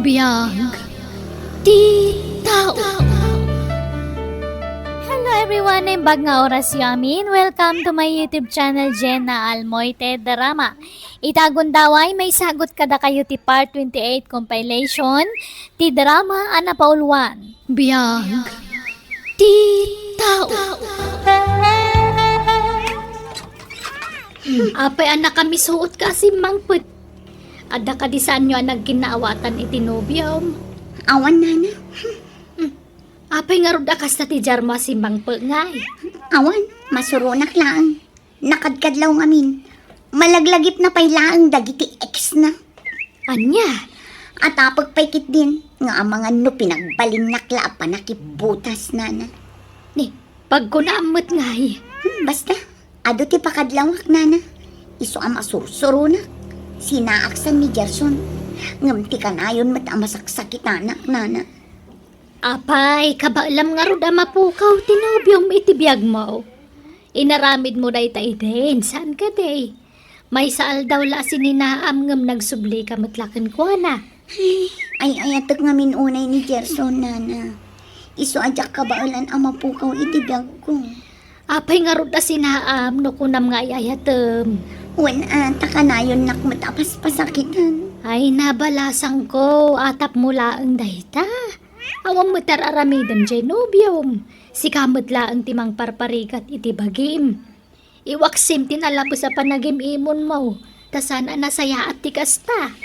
Biyag ti tao. Hello everyone, I'm bag nga oras yamin. Welcome to my YouTube channel, Jenna Almoite Drama. Itagundaway, may sagot kada kayo ti part 28 compilation, ti drama Ana Paul 1. Biyag ti tao. Apay anak kami suot kasi mangput. Ada ka di saan nyo ang nagkinaawatan itinobiyom. Awan na. Apay nga ruda kas na ti Jarma si mangput ngay. Awan, masurunak lang. Nakadkadlaw ngamin. Malaglagip na pay laang dagiti ex na. Anya? At apagpaykit din nga ang mga no pinagbalin nakla pa nakibutas na. Ni, pag kunamot ngay. Basta, ado ti pakadlawak na. Iso ang masursuro na. Sinaaksan ni Gerson. Ngamti ka na yun matamasaksakit anak nana. Apay, kabaalam nga ruda mapukaw, tinobiyom itibiyag mo. Inaramid mo day tayo din, saan ka day? May saal daw la sininaam ngam nagsubli ka matlakan ko na. Ay ayatag ngamin unay ni Gerson nana. Iso adyak kabaalan ang mapukaw itibiyag ko. Apay nga ruda sinaam, no kunam nga ayayatem. Wan ata ka na yun nakmatapas pasakitan. Ay nabalasang ko, atap mula ang dayta. Awang matararamidan dyan nobyom. Si kamot laang timang parparikat iti bagim. Iwaksim tinalabo sa panagim imon mo. Tasana nasaya at tikasta.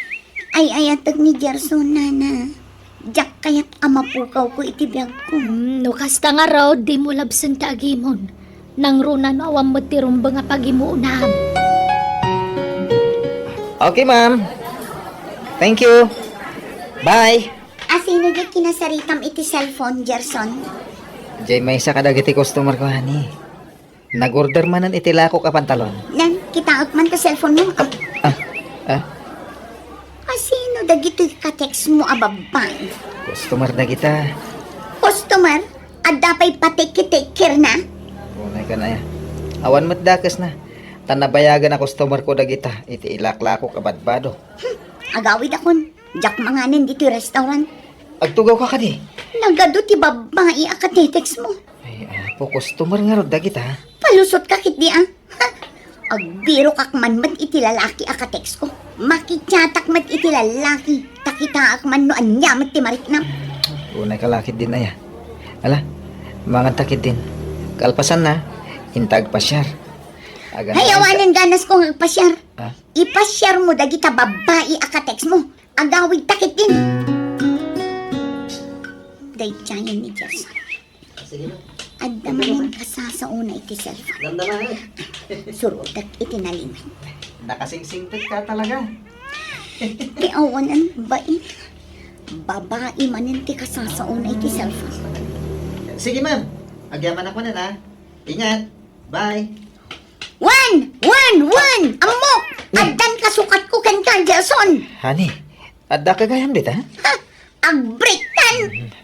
Ay ayatag ni Gerson nana. Diyak kaya't amapukaw ko itibiyag ko. No kasta nga raw, di mo labsan ta agimon. Nang runan awang matirumba nga pagimunam. Okay, ma'am. Thank you. Bye. Asino di kinasaritam iti cellphone, Gerson? Jay, may isa kadag iti customer ko, honey. Nag-order manan iti lako ka pantalon. Nan, kitaot man ka cellphone mo. Ah, Asino dagiti ka-text mo ababang? customer na kita. Customer, adapay take care na? Unay ka na ya. Awan mo't dakas na. Tanabayagan na customer ko dagita. Iti ilaklako ka badbado. Agawid akon. Diyak manganin dito restaurant. Agtugaw ka di. Nagado ti babae akatetext mo. Ay, po, customer nga ron dagita. Palusot ka kit di ah. Ha? Agbiro kakman mat iti lalaki akatext ko. Makityatak mat iti lalaki. Takita akman no anya mat ti mariknam. Unay kalakit din na ya. Ala, mga takit din. Kalpasan na. Intag pasyar. Hayawanan ganas ko ng pasyar. Ha? Ipasyar mo dagita babae akatext mo. Agawid takit din. Day tiyayan ni Gerson. Sige na. Adamanin ka sa una iti cellphone. Damdaman. Surutak iti naliman. Nakasingsingtag ka talaga. Tiawanan bain. Babae manin ti ka sa una iti cellphone. Sige, ma'am. Agyaman ako na na. Ingat. Bye. One! Amok! Addan kasukat ko kan ka, Gerson! Honey, adda ka gayam dit, ha? Ha? Agbreaktan!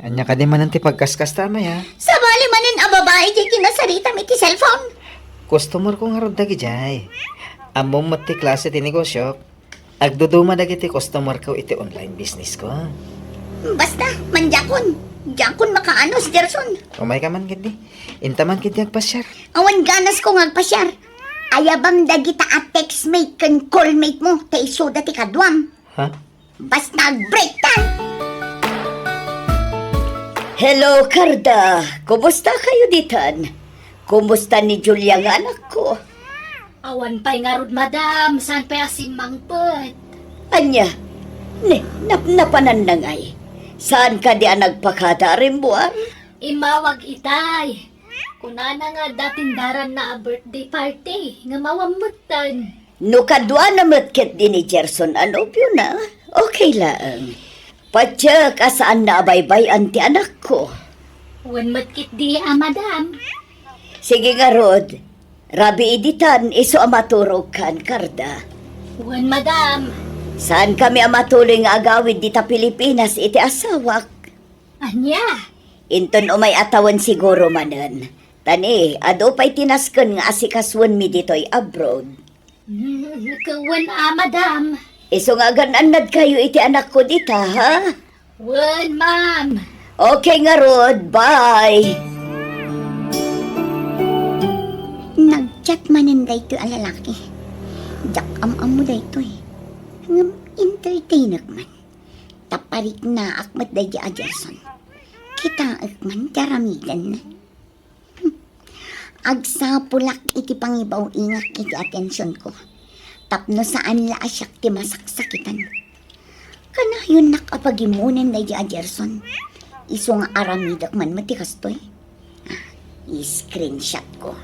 Anya ka di man ti pagkaskas tama, ya. Sabali manin a babae di kinasaritam iti cellphone. Customer ko nga ron dagi, jay. Among mat ti klase ti negosyo. Agduduma dagi ti customer ko iti online business ko. Basta, manjakon. Jakon makaanos, Gerson. Umay ka man gidi. Intaman gidi agpasyar. Awan ganas ko ngagpasyar. Ayabang dagita at textmate kan callmate mo. Kay soda ti kadwam. Ha? Basta agbreaktan! Hello, Karda. Kumusta kayo ditan? Kumusta ni Julia nga anak ko? Awan pa'y nga rod, madam. Saan pa asin mangput? Anya, napanan na ngay. Saan ka di nagpakada rin buwan? Imawag itay. Kunana nga datindaran na a birthday party. Nga mawamutan. No kadwa na matkit din ni Gerson anobyo na. Okay lang. Patya ka saan na abaybay anti anak ko. Wan matkit di madam. Sige nga, Rod. Rabi editan, iso amaturog kan, Karda. Wan madam. Saan kami amatuloy nga agawid dita Pilipinas iti asawak? Anya? Inton umay atawan siguro manen. Tani, ado pa'y tinasken nga asikaswan mi dito'y abroad. Kawan madam. Iso nga gananad kayo iti anak ko dita, ha? Well, ma'am. Okay nga, Rod. Bye. Nag-chat manin dayto a lalaki. Jak am mo dayto eh. Ngam entertainer man. Taparik na akmat dayi a Gerson. Kita man daramidan na. Agsapulak iti pangibaw ingak iti atensyon ko. Tapno saan la asyak ti masaksakitan. Kana yun nakapagimunan dayi a Gerson. Iso nga aramidak man matikastoy. I-screenshot ko.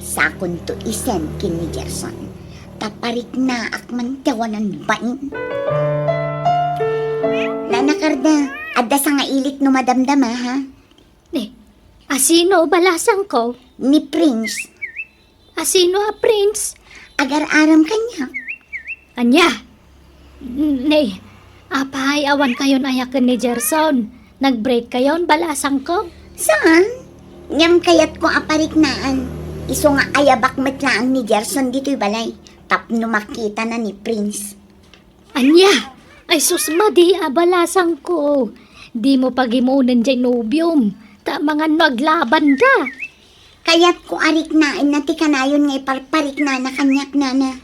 Sakon to isend kin ni Gerson. Taparik na akman tawanan bain. Nanakarda, adda sa nga ilik no madamdama ha? Asino balasang ko? Ni Prince. Asino a prince? Agar-aram kanya. Anya? Nay, apay awan kayon ayakan ni Gerson. Nag-break kayon balasang ko? Saan? Ngam kayat ko aparik naan. Iso nga ayabak matlaang ni Gerson dito'y balay. Tapno makita na ni Prince. Anya? Ay susmadi balasang ko. Di mo pagimunan dyan nobyom. Ta mga naglaban da. Kayat ko arik naan na ti kanayon nga iparparik na kanyak na.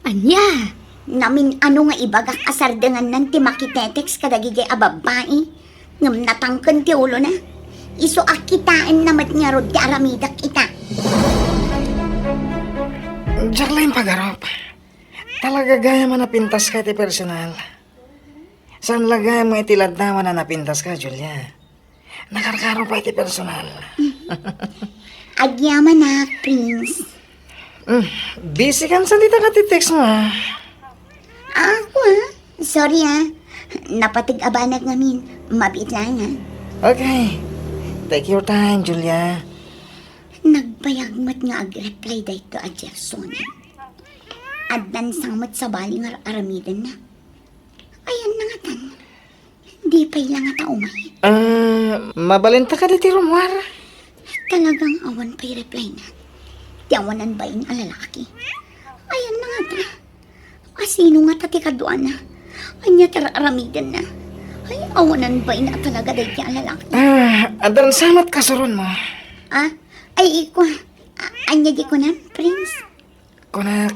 Anya? Namin ano nga ibagak asardangan nan ti makitetex kadagigay a babae. Ngam natangken ti ulo na. Iso akitaan namat nga rod ti aramidak ita. Diyak lang pagarop. Talaga gaya mo napintas ka iti personal. Saan lagay mo itilad naman na napintas ka, Julia? Nakarkaro pa iti personal. Agyaman na, Prince. Busy kan sa dita ka ti-text mo, ha? Ako sorry napatig-abanag ngamin. Mabit lang Okay. Take your time, Julia. Nagbayagmat nga ag-reply dahito a Gerson. Addan sangmat sa bali nga aramidan na. Ayan na nga tan. Di pa'y lang nga umay. Mabalenta ka diti rumwar. Talagang awan pa'y reply na. Tiawanan ba yung alalaki? Ayan na nga ta. Asino nga tati kaduan na. Anya aramidan na. Ay, awanan ba na talaga dahil yung alalaki? Adan samat kasuron mo. Ay, iko. Anya di ko na, Prince. Kunak,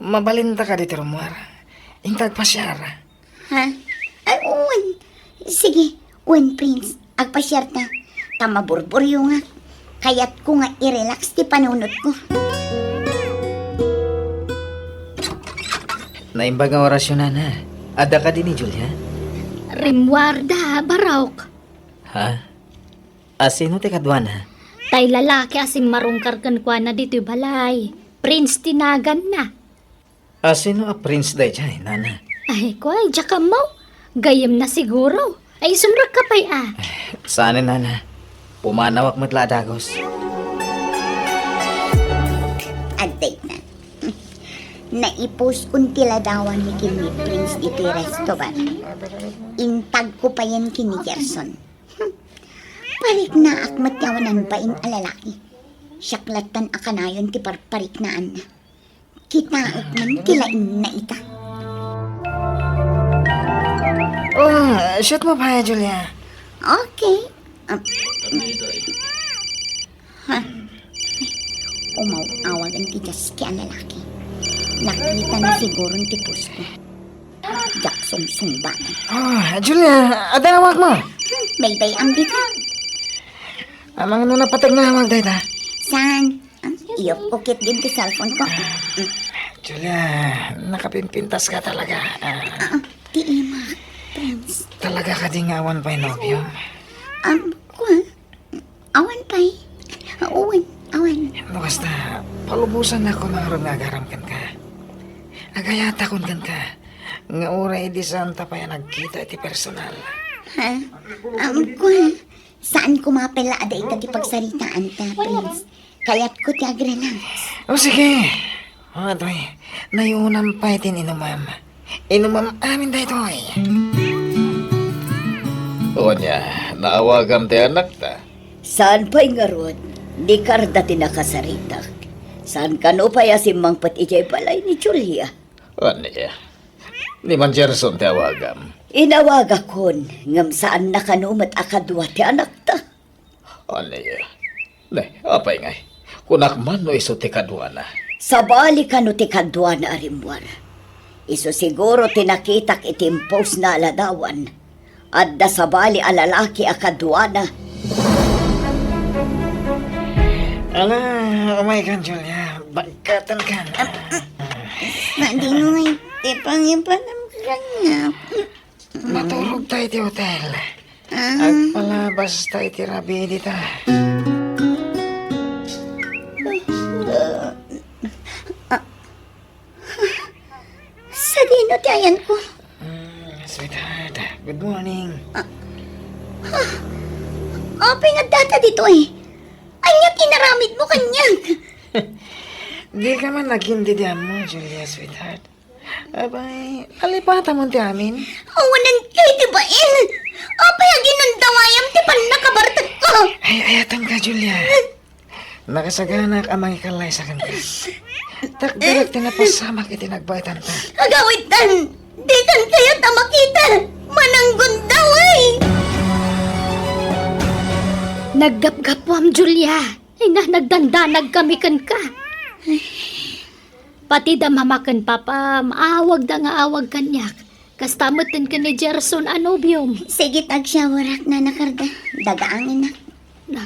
mabalenta ka diti rumwar. Intag pa siya. Ha? Ay, uwan. Sige, uwan, Prince. Agpasyar ta. Tamaburburyo nga. Kaya't ko nga i-relax ti panunot ko. Naimbag ang orasyon na. Ada ka din ni Julia? Rimwarda, barok. Ha? Asino ti kadwana? Tay lalaki asim marungkar kan kwa na dito'y balay. Prince tinagan na. Asino a prince day dyan, nana? Ay, kway, tsaka mo. Gayam na siguro. Ay, sumrak ka pa'y Saan nana? Pumanawak matla dagos. Aday na. Naipos kong tiladawan ni Kimi Prince dito restobar. Intag ko pa yan kini Gerson. Parik na akmat yawanan ba in alalaki. Syaklatan akanayon ti parparik naan na. Kitaot man kilain na ita. Shoot mo pa, Julia. Okay. Umaw-awagan ti Diyas kaya lalaki. Nakita na siguro ng tipos ko. Jackson sumbangan. Julia, adawag mo. Baybay ang bitaw. Amang nuna patag na hamag dahil, ha? Saan? Iyo, ukit din ti cellphone ko. Julia, nakapimpintas ka talaga. Ti ima, Prince. Talaga ka ding awan pa inobyo. Awan pa'y. Awan. Basta, palubusan ako mga ron nga agaramkan ka. Agayatakon kan ka. Nga oray di santa pa yan nagkita iti personal. Ha? Saan kumapela ada ita ti pagsaritaan ta, Prince? Kaya't ko ti agrelax. O sige. Adoy, nayunam pa itin inumam. Inumam amin da ito ay. O niya, naawagam ti anak ta. Saan pa'y nga, Rod? Di karda tinakasaritak. Saan ka no pa'y asimang pat ijay balay ni Julia? O niya, Ni man Gerson ti awagam. Inawag akon, ngam saan nakanumat akadwa ti anak ta. Ano yun? Ne, apay ngay. Kunak man no iso ti kadwa na. Sabali ka no ti kadwa na arimwar. Iso siguro tinakitak itimpos na aladawan. At da sabali alalaki akadwa na. Ala, oh my God, Julia. Bagkatan ka na. Hindi mo nga ipang-ipanam ka nga. Matulog tayo ti hotel. At palabas tayo ti rabi dita. Sa dino ti ayan ko. Sweetheart, good morning. Apay nga data dito eh. Anya kinaramid mo kanyang. Di ka man naghindidihan mo, Julia, sweetheart. Abay, alipata mo ti amin. Awanan kayo ti bain. Apay aginan dawayam ti pan nakabartag ko. Ay, ayatan ka, Julia. Nakasaganak ang mga kalay sa kanila. Takdirak tinapasamak itinagbaitan ta. Agawitan. Di kan kayo ta makita. Mananggun daway. Naggapgapwam, Julia. Ay na, nagdandanag kami kan ka. Pati da mamakan papa, maawag da nga awag kanyak. Kastamatan ka ni Gerson Anobium. Sige tag-showerak na nakarda. Dagaangin na.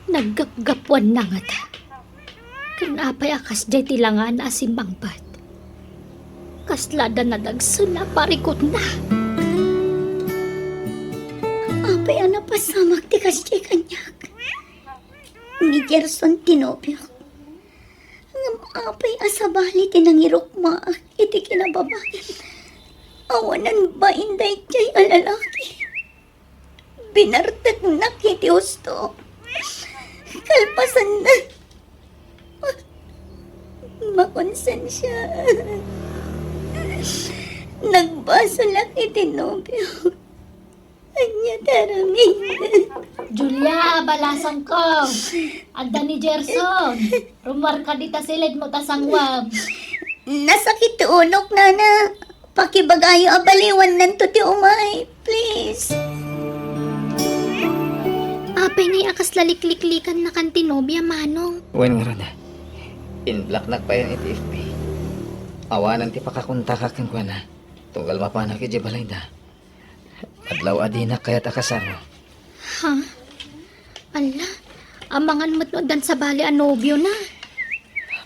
Naggapgapwan na nga ta. Kanapay akas jay tilangan asimbangpat. Kaslada na dagsun na parikot na. Apay ana pasamak ti kasya kanyak. Ni Gerson tinopyo. Ngam apay asabali tinangirok maak iti kinababayan. Awanan ba inday jay alalaki? Binartag na kiti husto. Kalpasan na. Makonsensya. Nagbaso lang itinobyo. Anya taraming. Julia, balasan ko. Agda ni Gerson. Rumar ka dita silid mo tasangwam. Nasakit ti unok, nana. Pakibagayo abaliwan nan to ti umay. Please. Apay ni akas lalikliklikan na kan tinobya, manong. Wen nga ron, in-block na pa yan iti FB. Awanan ti pakakunta ka kang kwa na. Tunggal mapana ki balay da. Adlaw adina kayat akasaro. Ha? Ala, amangan mo't no dan sa bali anobyo na.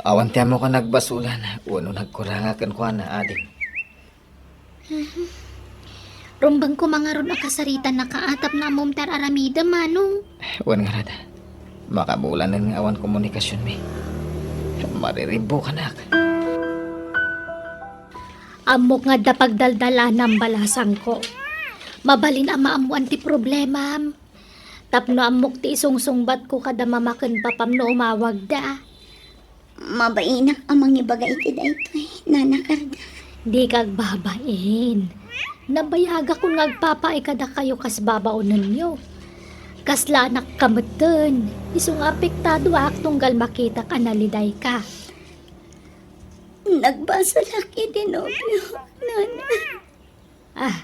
Awan tiyan mo ka nagbasulan. Uno nagkuranga kan kwa na ading. Rumbang ko mga ron akasaritan na kaatap na mumtar aramida, manong. Wen nga rada. Makabulan ng awan komunikasyon mi. Mariribo ka na. Amok nga da pagdaldala ng balasang ko. Mabalin ama amuan ti problema. Tapno amok ti isungsungbat ko kada mamaken papam no umawag da. Mabainak amang ibagay ti daytoy, nanakarda. Di kag babain. Nabayaga ko ngagpapay kada kayo kas babaunan nyo. Kasla anak kameten. Isong apektado ak tunggal makita ka naliday ka. Nagbasa laki dinobyo, nana. Ah,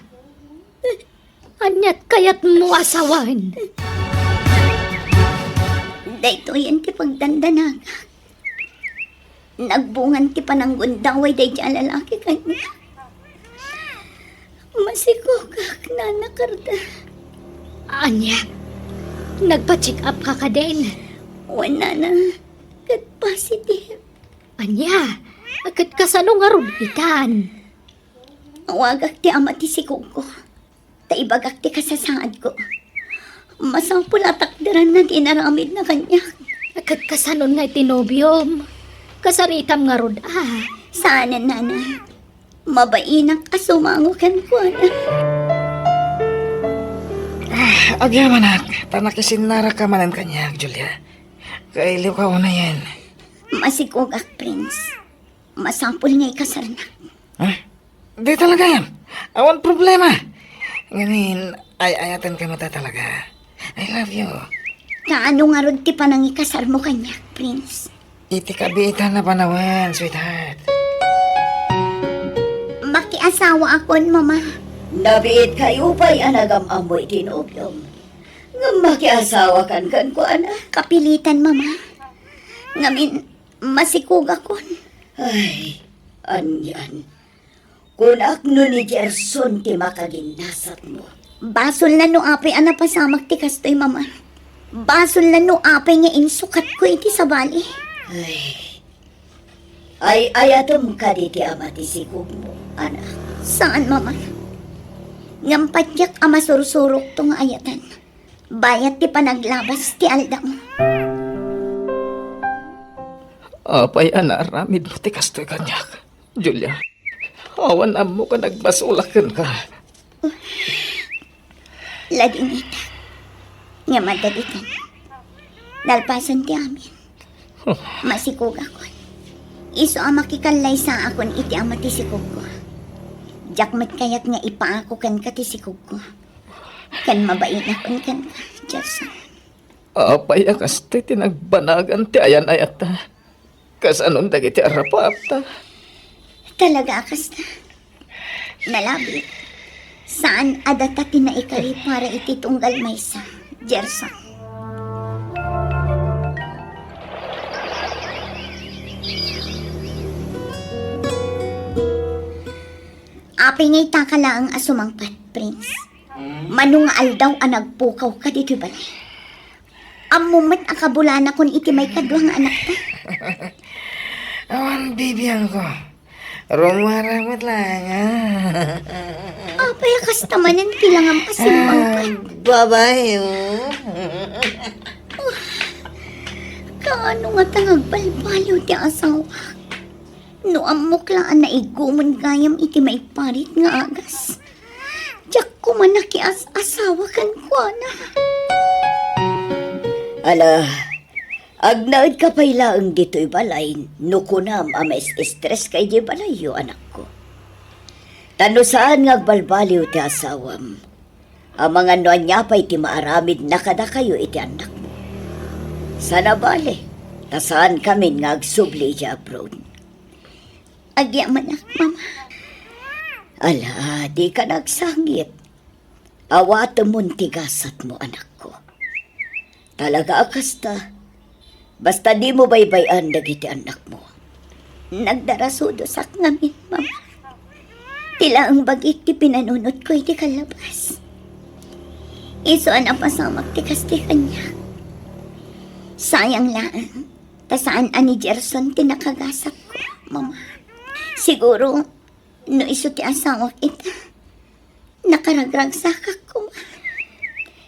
anyat kayat mo asawan. Daytoy yan ti pagdandanag. Nagbungan ti pananggundaway day di alalaki kanya. Masikogak, nanakarda. Anya, nagpa-check up ka ka din. Wala na, kat positive. Anya, agad ka sa nung ikan. Awagak ti ama ti sikog ko. Taibagak ti kasasaad ko. Masampul atakdaran na ginaramid na kanya. Agad ka sa nung nga tinobyom. Kasaritam nga rod Sana, nana. Mabainak asumangukan ko na. Agyaman nak. Tanakisinara ka manan kanya, Julia. Kailiw ka na yan. Masikogak, Prince. Masampul nga'y kasarnak. Di talaga yan. Awan problema. Ngayon, ay-ayatan ka mata talaga. I love you. Kaano nga rod ti panangikasar mo kanya, Prince? Iti kabitan na panawan, sweetheart. Maki asawa akon, mama. Nabiit kayo pa'y anagam-amoy tinubyom. Nga makiasawa kan ko, anak. Kapilitan, mama. Ngamin, masikog akon. Ay, anyan. Kung akno ni Gerson ti makaginasat mo. Basol na no apay anapasamak ti kastoy, mama. Basol na no apay nga insukat ko iti sa bali. Ay ayatom ka di ti ama ti sikog mo, anak. Saan, mama? Ngampatyak ama sursurok to nga ayatan. Bayat ti panaglabas ti alda mo. Apay anaramid mo ti kastoy kanyak. Julia, awan mo ka nagbasulakan ka. Lading ita. Nga madalikan. Nalpasan ti amin. Masikog akon. Iso ang makikalay sa akon iti ang matisikog ko. Jakmat kayat nga ipaako kan katisikog ko. Kan mabain akon kan ka, Gerson. Apay kastoy tinagbanagan ti ayan ayata. Kasanon dagiti arapata. Talaga akas na. Nalabi. Saan adata tinaikari para iti tunggal maysa, Gerson? Apay ngay takala ang asumangpat, Prince. Manungaal daw ang nagpukaw ka dito balay. Amumat akabulana kun iti may kaduhang anak ta. Awan, bibiyang ko. Rumaramat lang, ha? Apay akas tamanan tilang ang asimangpat. Babae, Kaano nga tangagbalbalo ti asawa? No amok laan na igumon gayam iti maiparit nga agas. Diyak ko man asawa kan ko na. Ala, agnaid ka pa'y laang dito'y balay, nukunam ames stress kay di balayo, anak ko. Tano saan ngagbalbaliw ti asawam? Ang mga nuan niya pa'y ti maaramid na kada kayo iti anak mo. Sana bale, tasaan kami ngagsubli di abroad. Agya manak, mama. Ala, di ka nagsangit. Awat mong tigasat mo, anak ko. Talaga akas ta. Basta di mo baybayan dagiti anak mo. Nagdarasudo sak ngamin, mama. Tila ang bagik ti pinanunot ko iti kalabas. Iso ang pasamak ti kasti kanya. Sayang lang. Tasaan ani Gerson tinakagasap ko, mama. Siguro, no iso ti asawak ita. Nakaragragsakak ko, ma.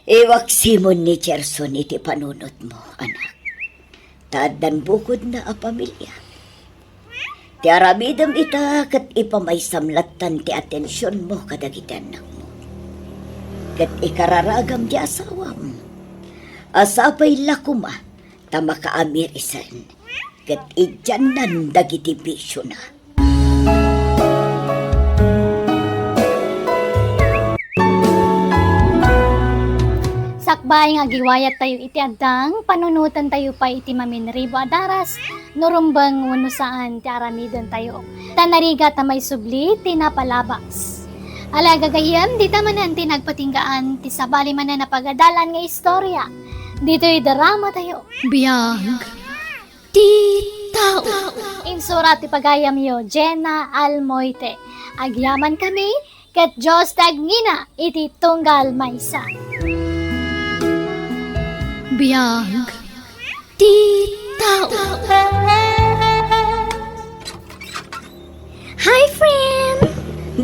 Iwak simon ni Gerson iti panunot mo, anak. Taadan bukod na a pamilya. Ti aramidam ita kat ipamaysamlatan ti atensyon mo kadagiti anak mo. Kat ikararagam di asawam. Asapay lakuma ta makaamirisan. Kat idyanan dagiti bisyo na. Sakbay nga giwayat tayo iti adang, panunutan tayo pa iti maminribo adaras, nurumbang wano saan ti aramidon tayo. Tanariga ta may subli, tinapalabas. Alaga gayam, di tamanan tinagpatinggaan, ti sabali man na napagadalan nga istorya. Dito'y drama tayo. Biyag ti tao. Insura ti pagayam yo, Jenna Almoite. Agyaman kami, ket Diyos tagngina, iti tunggal maysa. Biyag ti tao. Hi, friend!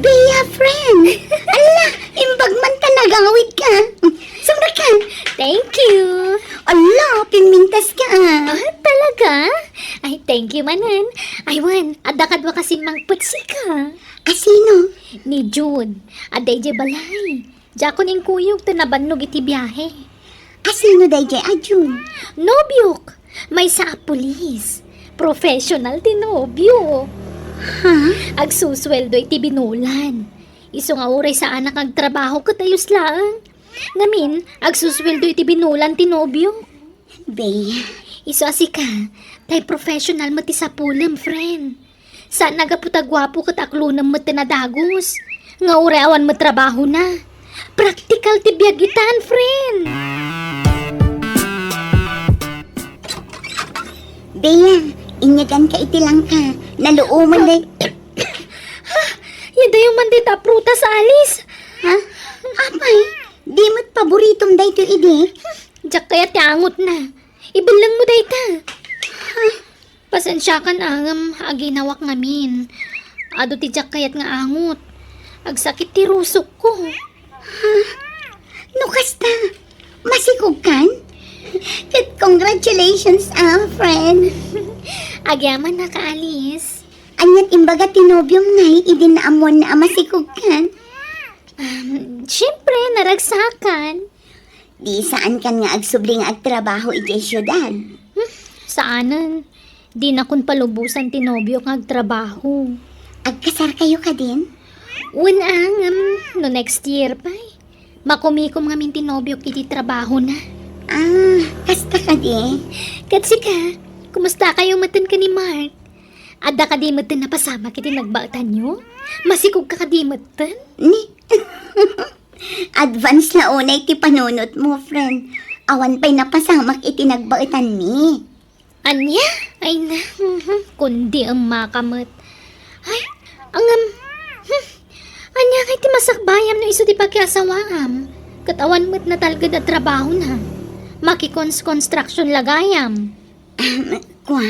Bea, friend! Ala, imbag man talaga awit ka. Sumra ka. Thank you! Ala, pimintas ka. Talaga? Ay, thank you manan. Ay, Wan, adakadwa kasi mangputsi ka. Asino? Ni June, aday je balay. Jakon ing kuyog tanabannog iti biyahe. Asino dayjay ajun? Nobyok, may sa pulis. Professional ti nobyo. Ha? Agsusweldo iti binulan. Iso nga oray sa anak agtrabaho katayos lang. Ngamin, agsusweldo iti binulan ti nobyo. Bea, Iso asika, tay professional mo ti sa pulam, friend. Saan nagaputagwapo kat aklo ng matinadagos? Nga ureawan mo trabaho na. Practical tibyagitan, friend. Bea, inyagan ka itilang ka. Naluuman day. Yan yung mandita prutas, Alice. Ha? Apay, di mo't paboritom day to ide. Diyak kaya tiangot na. Ibilang mo day ta. Pasensya kan angam, aginawak ngamin. Ado ti diyak kayat nga angot. Agsakit ti rusok ko. Nukasta, masikog kan? Congratulations, friend. Agyaman na ka, Alice. Anyat imbaga tinobyong ngay, idin na amon na masikog kan. Siyempre, naragsakan. Di saan kan nga agsubling agtrabaho iti syudad. Saanan? Di na kun palubusan tinobyo ng agtrabaho. Agkasar kayo ka din? Unang, no next year pa. Makumikom ngamin tinobyo iti trabaho na. Kasta ka di? Katsi ka, kumusta kayo matan ka ni Mark? Ada ka di matan na pasama kiti nagbautan nyo? Masikog ka di matan? Ni? Advance na unay ti panunot mo, friend. Awan pa'y napasamak iti nagbaitan ni. Anya? Ay na, kundi ang makamot. Ay, anya kay ti masakbayam no iso ti pakiasawaam. Katawan mo't na talaga na trabaho na. Makikons-construction lagayam. Kwa?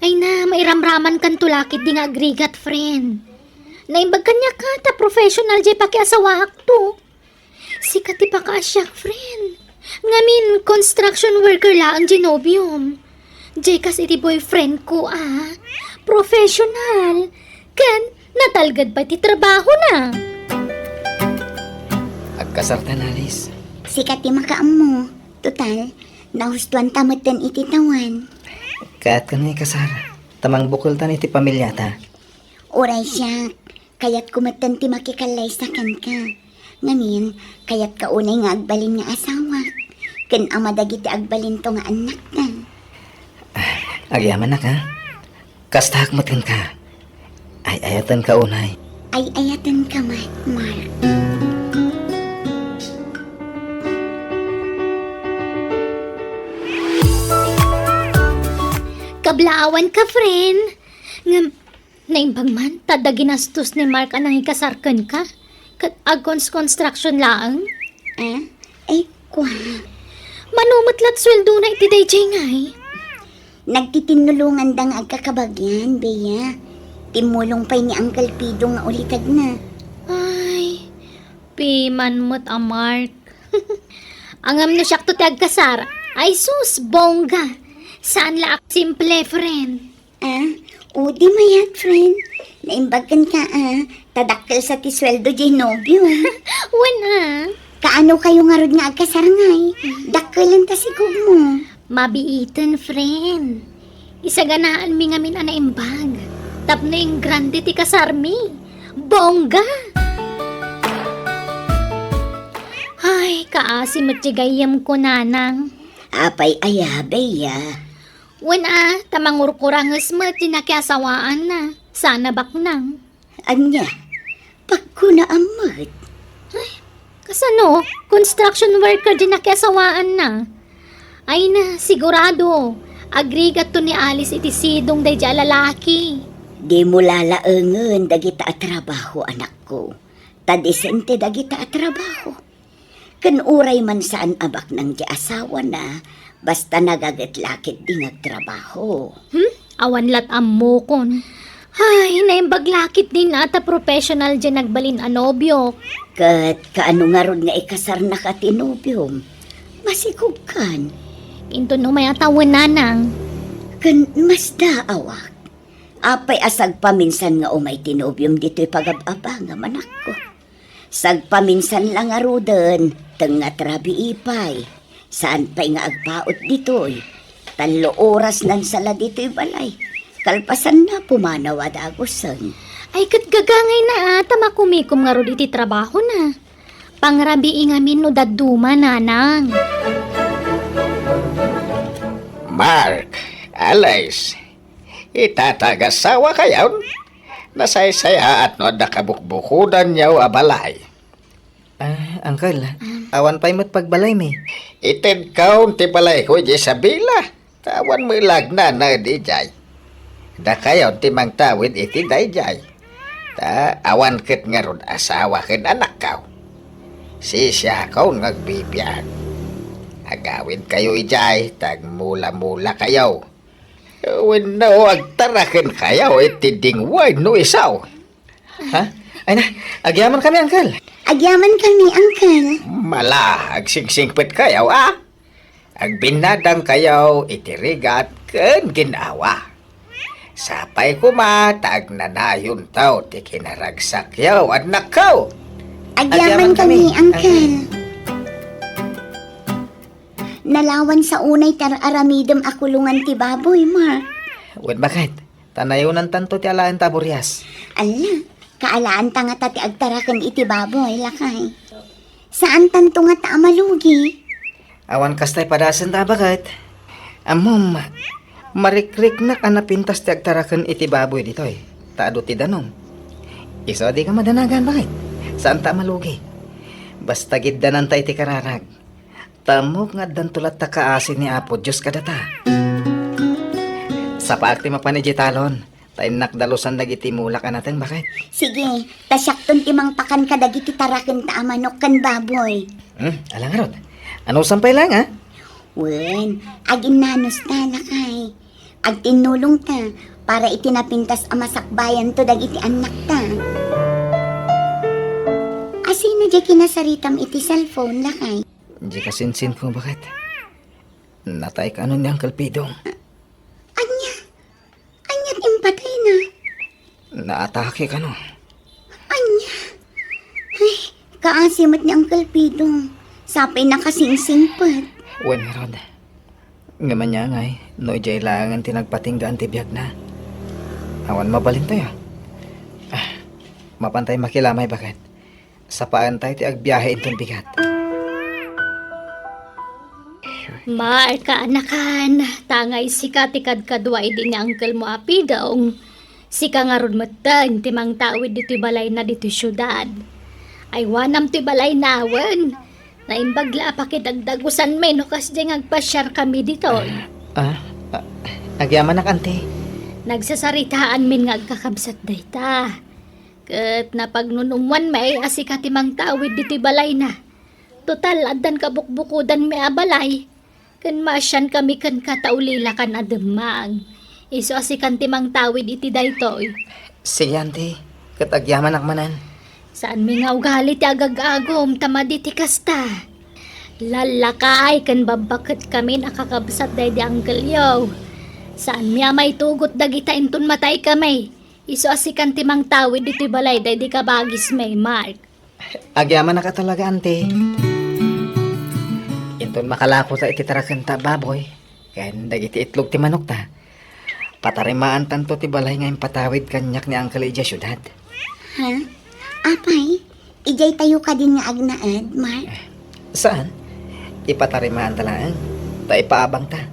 Ay na, mairamraman kan tulakit di nga agrigat, friend. Naimbag kanya ka, ta professional jay pakiasawaak to. Sikat ti pakasyak, friend. Ngamin, construction worker la ang genobium. Jay kas iti boyfriend ko, professional. Kan, natalgad pa ti trabaho na. Agkasartan, Alice. Sikat ti makaam mo. Total, nahustuan tamatan iti tawan. Kaat ka na kasar. Tamang bukol tan iti pamilya ta. Oray siya, kaya't kumatan ti makikalay sa kan ka. Ngamin, kaya't kaunay nga agbalin nga asawa. Kan ama dagiti agbalin to nga anak na. Agyaman na ka. Kasta hakmatan ka. Ay ayatan ka unay. Ay ayatan ka, Mark. Kablaawan ka, friend. Naimbag man, tada ginastos ni Mark anang ikasarkan ka. Kat agons construction laang. Ay, kwa. Manumutlat sweldo na iti day ngay. Nagtitinulungan dang agkakabagyan, Bea. Timulong pa'y ni Uncle Pido nga ulitag na. Ay, piman mo't a Mark. Angam na siya to ti agkasar. Ay sus, bongga. Saan laak simple, friend? Di mayat, friend. Naimbagan ka, tadakkel sa tisweldo genobyo. Wana. Kaano kayo nga rod nga agkasarangay? Dakkelan ta sigog mo. Mabiitan, friend. Isaganaan mi ngamin anaimbag. Tapno yung grande ti kasarmi. Bongga! Ay, kaasim at jigayam ko, nanang. Apay Bea. Wana, tamangurkurangas mo at tinakiasawaan na. Sana baknang. Anya, pagkuna amat. Kasano, construction worker din nakiasawaan na. Ay na, sigurado. Agrigat to ni Alice iti sidong day dya lalaki. Di mo lalaengen dagita at trabaho, anak ko. Tadisente dagita at trabaho. Kan uray man saan abak ng di asawa na, basta nagagitlakit di nagtrabaho. Awan lat ammo kon. Ay, naimbaglakit din ata professional dyan nagbalin anobyo. Kat kaano nga ron nga ikasar na katinubyom. Masikog kan. Into no may atawan nanang. Kan mas daawak. Apay asag paminsan nga umay tinubyom dito'y pagababa nga manak ko. Sag paminsan lang nga roden, nga trabi ipay. Saan pa'y nga agpaot dito'y. Talo oras nan sala dito'y balay. Kalpasan na pumanawa dagusan. Ay kat gagangay na ata makumikom nga ron iti trabaho na. Pangrabi ingamin no daduma nanang. Mark, Alice, Itatagasawa kayaw. Nasaysaya at no nakabukbukudan niyaw abalay. Uncle, awan pa'y mo't pagbalay mi. Itin kaun ti balay ko di sabila. Tawan mo lagna na di jay. Da kayaw ti mang tawid iti day jay. Ta awan ket nga ron asawa ken anak kaw. Sisya kaw ngagbibiyag. Agawin kayo ijay, tag mula-mula kayaw. When no agtaraken kayaw iti dingway no isaw. Ha? Ay na, agyaman kami, Uncle. Agyaman kami, Uncle. Mala, agsingsingpit kayaw Agbinadang kayaw itirigat ken ginawa. Sapay kumatag nanayon taw ti kinaragsak yaw at nakaw. Agyaman kami, Uncle. Nalawan sa unay aramidem akulungan ti baboy, Mar. Wen bakit? Tanayunan tanto ti alaan taburyas. Ala, kaalaan ta nga ti agtaraken iti baboy, lakay. Saan tanto nga ta amalugi? Awan kastay padasan ta bakit? Amom, marikrik na ka napintas ti agtaraken iti baboy ditoy. Taado ti danom. Iso di ka madanagan bakit? Saan ta malugi? Basta giddanan ta iti kararag. Tamok nga dantulat ta kaasin ni Apo Diyos kadata. Sa paakti mapanijitalon, tayo nakdalusan dagiti mulak natin bakit? Sige, tasyakton timang pakan kadagiti taraken ta amanok kan baboy. Alang nga rod. Ano sampay lang ha? Wen, aginanos ta, lakay. Agtinulong ta, para itinapintas amasakbayan to dagiti anak ta. Asino di kinasaritam iti cellphone, lakay? Di ka sinsin ko bakit? Natay ka ano ni Uncle Pidong. Anya't impatay na. Naatake ka no. Anya. Ay, kaasimot ni Uncle Pidong. Sapay nakasingsingpat. Wen rod. Ngaman niya ngay, no jay langan tinagpatinggaan ti biyag na. Awan mabalin tayo. Mapantay makilamay bakit? Sapaan tayo ti agbiyahe intong bigat. Marka anakan, tangay sika tikad kadway din ni Uncle mo apidong. Sika nga ron matang timang tawid dito balay na dito syudad. Ay wanam ti balay nawan. Naimbagla pa kitagdagusan may nukas ding agpasyar kami dito. Agyaman na kante. Nagsasaritaan min nga agkakabsat dayta. Kat napagnunumwan may asika timang tawid dito balay na. Total adan kabukbukudan may abalay. Kan masyan kami kan kataulila kan ademang. Iso asikan timang tawid iti daytoy. Sige ante, katagyaman nakmanan. Saan mi nga ugali ti agag-agom tamadi ti kasta. Lalakay kan babakat kami nakakabsat day di Uncle Yo. Saan mi may tugot dagita inton matay kami. Iso asikan timang tawid iti balay day di kabagis may Mark. Agyaman na ka talaga ante. Inton makalako sa ititarakan ta baboy. Kaya dagiti itlog ti manok ta. Patarimaan tanto ti balay ngayon patawid kanyak ni Uncle Ija syudad. Ha? Apay, ijay tayo ka din nga agnaad, Mark. Saan? Ipatarimaan talaan. Ta ipaabang ta.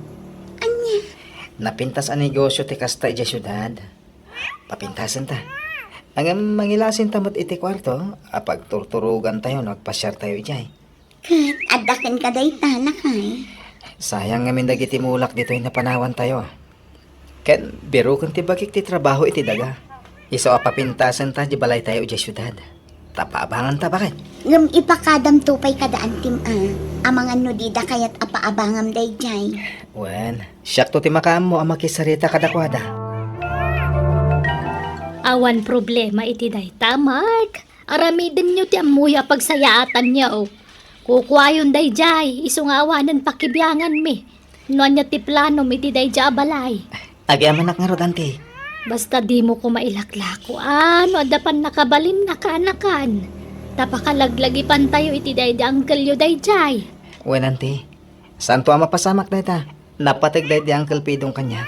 Anya? Napintas ang negosyo ti kasta ija syudad. Papintasan ta. Ang mangilasin tamot iti kwarto, apag turturugan tayo, nagpasyar tayo ijay. Kat, adakan ka day talakay. Sayang ngamin dagiti mulak dito yung napanawan tayo. Ken, biro kung tibagik ti trabaho iti daga. Iso apapintasan ta, di balay tayo ija syudad. Tapaabangan ta bakit? Ngam ipakadam tupay kadaan tim amangan no dida kayat apaabangam day jay. Wen, siyak to ti makaam mo ang makisarita kadakwada. Awan problema iti dayta, Mark. Aramidin nyo ti amuya pagsayaatan niyo. Kukwayon day jay, iso nga awanan pakibyangan mi. Nonya ti plano mi ti day jay abalay. Agyaman nak nga rodante. Basta di mo ko mailaklako. Ano, adapan nakabalin na kaanakan. Tapakalaglagi tayo iti day di Uncle Yo day jay. Wen ante, saan to ang mapasamak na ita? Napatag day di Uncle Pidong kanya.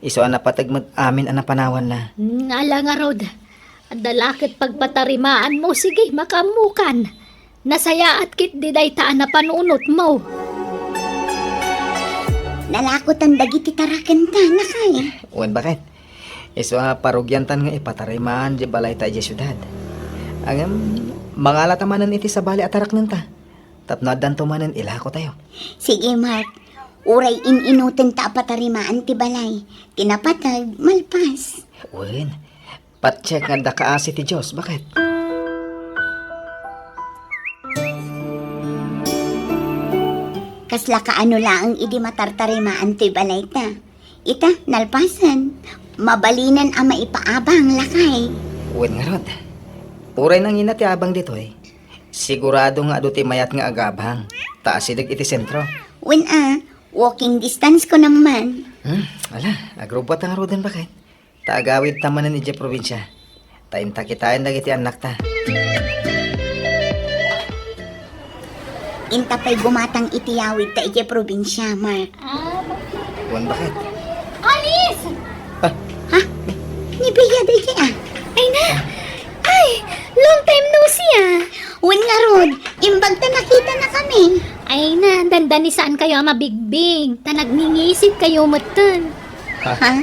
Iso ang napatag mag-amin ang napanawan na. Ala nga rod. Adalakit pagpatarimaan mo, sige, makamukan. Nasaya at kit di day taan na panunot mo. Nalakot ang dagiti taraken ta, nakay. Wen bakit? Iso parugyantan nga ipatarimaan di balay tayo di syudad. Ang mga latamanan iti sa bali atarak nanta. Tapnadan tumanan ilako tayo. Sige, Mark. Uray inutin ta patarimaan ti balay. Tinapatag, malpas. Uwin, patcheck nga dakaasi ti Diyos. Bakit? Kasla kaano laang idi matartarimaan ti balay ta. Ita, nalpasan. Mabalinan ang maipaabang lakay. Uwin nga rod. Uray nang ina ti abang dito eh. Sigurado nga ado ti mayat nga agabang. Taasidag iti sentro. When walking distance ko naman. Ala, agrobot ang rodan bakit? Taagawid tamanan iti probinsya. Tainta kitain dagiti anak ta. Inta pa'y gumatang itiyawid ta iti probinsya, Mark. Uwan bakit? Alice! Ha? Nibiya day kaya? Ay na! Ay! Long time no see ah! When nga rod, imbag ta nakita na kami. Ay na, dandani saan kayo mabigbing? Tanagningisit kayo matan. Ha?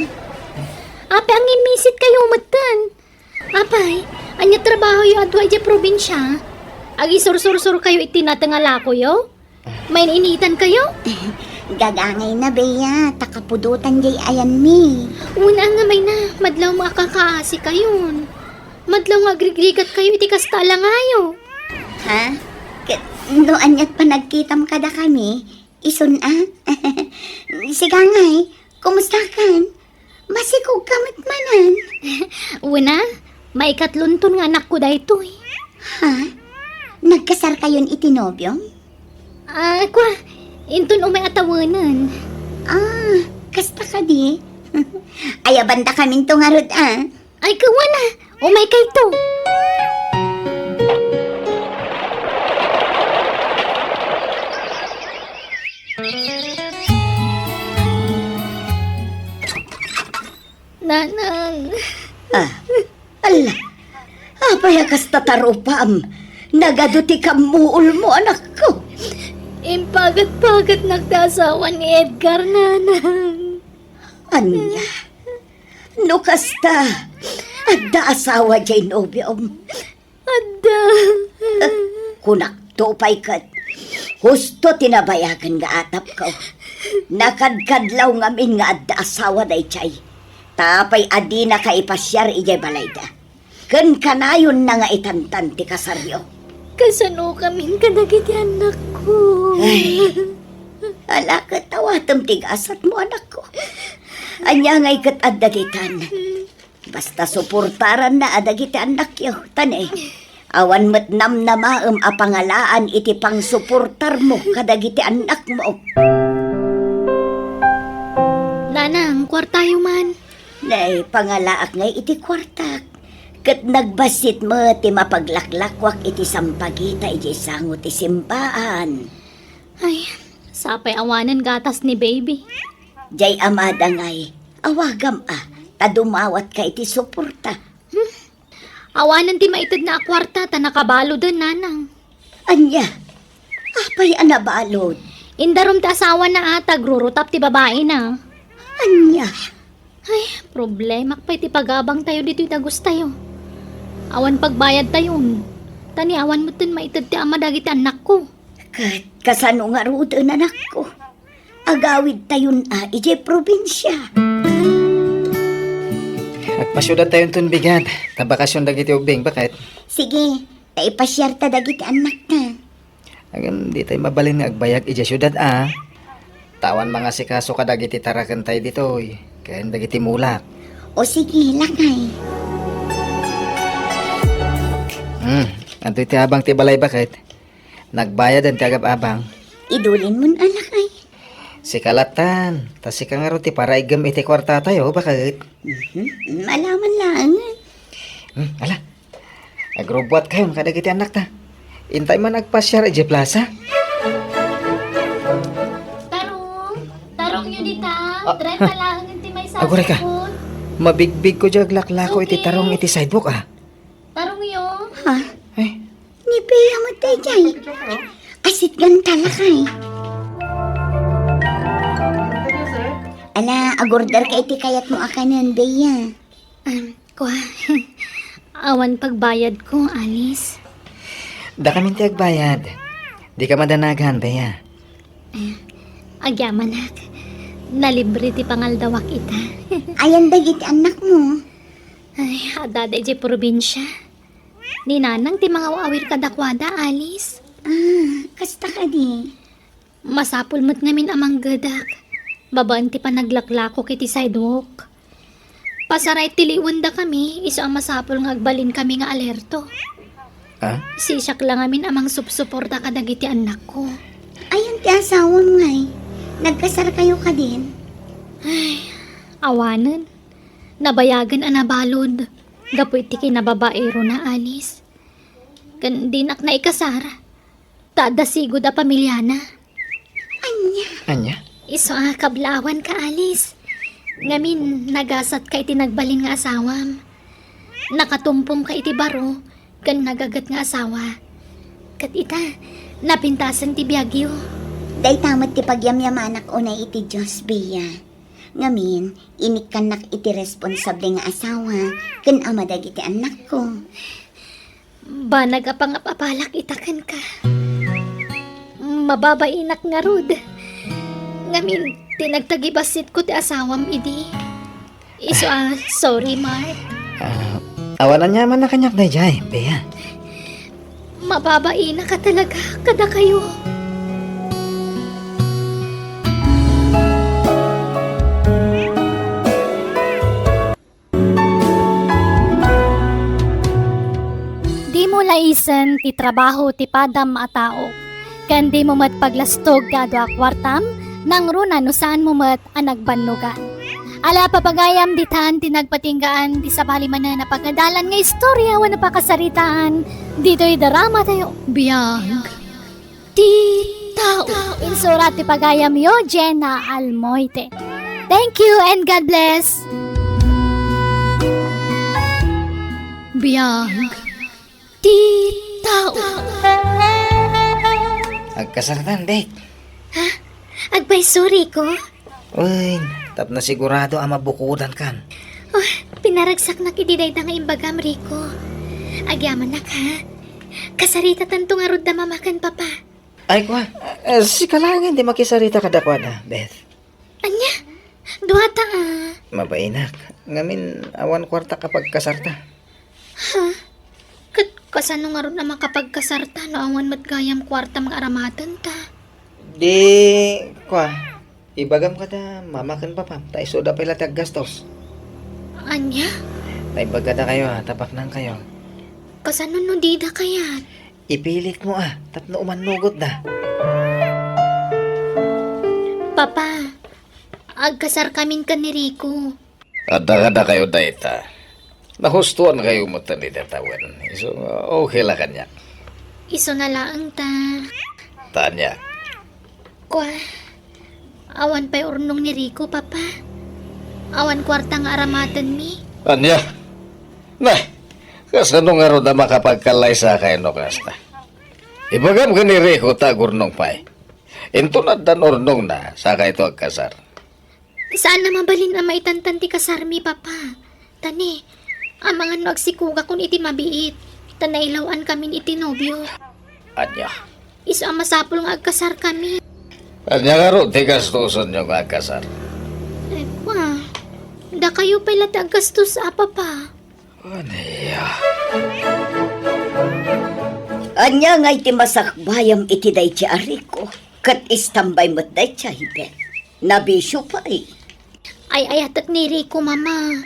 Ape, ang imisit kayo matan. Apay, anya trabaho yung adwa iti probinsya? Agi sur-sur-sur kayo itinatangala ko yo? May initan kayo? Gagangay na, Bea. Takapudutan jay ayan mi. Una nga may na, madlaw makakaasi kayon. Madlaw nga agrigrigat kayo iti kastala ngayo. Ha? No anyat pa nagkitam kada kami. Isun Sigangay, kumusta kan? Masikog kamit manan. Una, may katlunton nga anak ko daytoy. Ha? Nagkasar kayon itinobyo? Kwa, intun umay atawanan. Kasta ka di? Ayabanda kaming tungarod Ay, kawana, umay kay to. Nanang. Ala, apaya kas tatarupam. Nagaduti ka muul mo, anak ko. Impagat-pagat nagtasawa ni Edgar, nanang. Anya, no kasta, adda asawa jay nobyom. Ada. Kunak tupay kat, husto tinabayagan nga atap ko. Nakadkadlaw ngamin nga adda asawa day chay. Tapay adi na kaipasyar ijay balayda. Ken kanayon na nga itantan ti kasaryo. Kasano kaming kadagiti anak ko. Ay, ala katawa tigasat mo anak ko. Anya ngay kat adagitan. Basta suportaran na adagiti anak yo. Tanay, awan met nam na maem apangalaan iti pang suportar mo kadagiti anak mo. Nanang, kwartayo man. Nay, pangalaak ngay iti kwartak. Kat nagbasit mo ti mapaglaklakwak iti sampagita iti sangot ti simpaan. Ay, sapay awanan gatas ni baby. Jay amada ngay, awagam tadumawat ka iti suporta. Awanan ti maitid na kwarta, ta nakabalo din, nanang. Anya, apay anabalod. Indarom ti asawa na ata, grurutap ti babae na. Anya, Ay, problema pa iti pagabang tayo dito itagos tayo. Awan pagbayad tayon. Tani awan mo tin maitid ti ama dagiti anak ko. kat kasano nga rudan anak ko. Agawid tayon ije probinsya. Agpasyudat tayo tun bigan. Tabakasyon dagiti ubing. Bakit? Sige, taipasyar ta dagiti anak ta. Agam di tayo mabalin nga agbayag ije syudad Tawan mga sikaso ka dagiti tarakan tayo dito. Kaya dagiti mulak. O sige, lakay. Anto iti abang ti balay bakit? Nagbayad ang tagap abang. Idulin mo na lakay. Si kalatan. Tas si kangaro ti para igam iti kwarta tayo. Bakit? Malaman lang. Ala. Agrobot kayo kadagiti anak ta. Intay man nagpasyar ije plaza. Tarong nyo dita. Try lang ti may agore ka. Mabigbig ko jag laklako iti tarong iti sidewalk Tarong yo. Ha? Ay, Nipiya mo tayo jay. Asit ganta lakay. Ala, agorder ka iti kayat mo akanan, Bea. Kwa, awan pagbayad ko, Alice. Da kami tiyagbayad. Di ka madanagan, Bea. Agyaman nak. Nalibre ti pangaldawak ita. Ayan dagiti anak mo. Ay, adada di probinsya. Ni nanang ti mga awir kadakwada, Alice. Kasta ka di. Masapul mo't ngamin amang gadak. Babaan ti panaglaklako kiti sidewalk. Pasaray tiliwan da kami, iso ang masapul nga agbalin kami nga alerto. Ha? Sisak lang amin amang supsuporta kadagiti anak ko. Ayan ti asawa mo ngay. Nagkasar kayo ka din. Awanan. Nabayagan ang nabalod. Gapoy ti kinababaero na Alice. Kan dinak na ikasar. Tadasigo da pamilyana. Anya? Iso kablawan ka Alice. Ngamin nagasat ka iti nagbalin nga asawam. Nakatumpong ka iti baro. Kan nagagat nga asawa. Kat ita, napintasan ti biyagyo. Day tamat ti pagyamyamanak unay iti Diyos, Bea. Ngamin, inikanak iti responsable nga asawa, ken amadag iti anak ko. Ba nagapangapapalak itakan ka. Mababainak nga rod. Ngamin, tinagtagibasit ko ti asawam idi. Iso sorry Mark. Awanan niya man na kanyak na jay, Bea. Mababainak ka talaga, kada kayo. Di mo laisan ti trabaho ti padam a tao. Kan di mo mat paglastog kado a kwartam, nang runa no saan mo mat anagbannugan. Ala papagayam ditan ti nagpatinggaan ti sabali man na napagadalan nga istorya wan napakasaritaan. Dito'y drama tayo. Biyag ti tao. Insurat ti pagayam yo, Jenna Almoite. Thank you and God bless. Biyag ti tao. Agkasaratan, date. Agbay sorry ko. Uy, tap na sigurado ang mabukudan kan. Oh, pinaragsak na kididay nga imbagam, Rico. Agyaman na ka. Kasarita tanto nga rod na mamakan, papa. Ay, kwa. Si kalangin, di makisarita kadakwada, Beth. Anya? Duwata Mabainak. Ngamin, awan kwarta kapag kasarta. Kasano nga rod na makapagkasarta no awan matgayam kwarta mga aramatan ta. Di, kwa. Ibagam ka da, mamakan pa pa. Ta isoda pala tag gastos. Anya? Ta ibagada kayo ha, tapak nang kayo. Kasano no dida kaya? Ipilit mo tapno umanugot da. Papa, agkasar kamin ka ni Rico. Ada kayo data. Nahustuan kayo mo tani datawan. So, okay lang kanya. Iso na lang ta. Tanya. Kwa, awan pa'y urnong ni Rico, papa. Awan kwarta nga aramatan mi. Anya? Nah, kasano nga ro na makapagkalay sa kayo no kasta. Ibagam ka ni Rico tagurnong pa'y. Ito na danurnong na sa kayo ito agkasar. Saan na mabalin ang maitantan ti kasarmi, papa? Tani, ang mga nagsikuga kun iti mabiit. Tanailawan kami iti nobyo. Anya? Iso ang masapul nga agkasar kami. Anya nga ro, di gastusan nyo nga agkasar. Kwa, da kayo pala ti aggastos, papa. Anya? Anya nga iti masakbayam iti day ti Ariko. Kat istambay mo't day ti Hibet. Nabisyo pa Ay ayatat ni Rico, mama.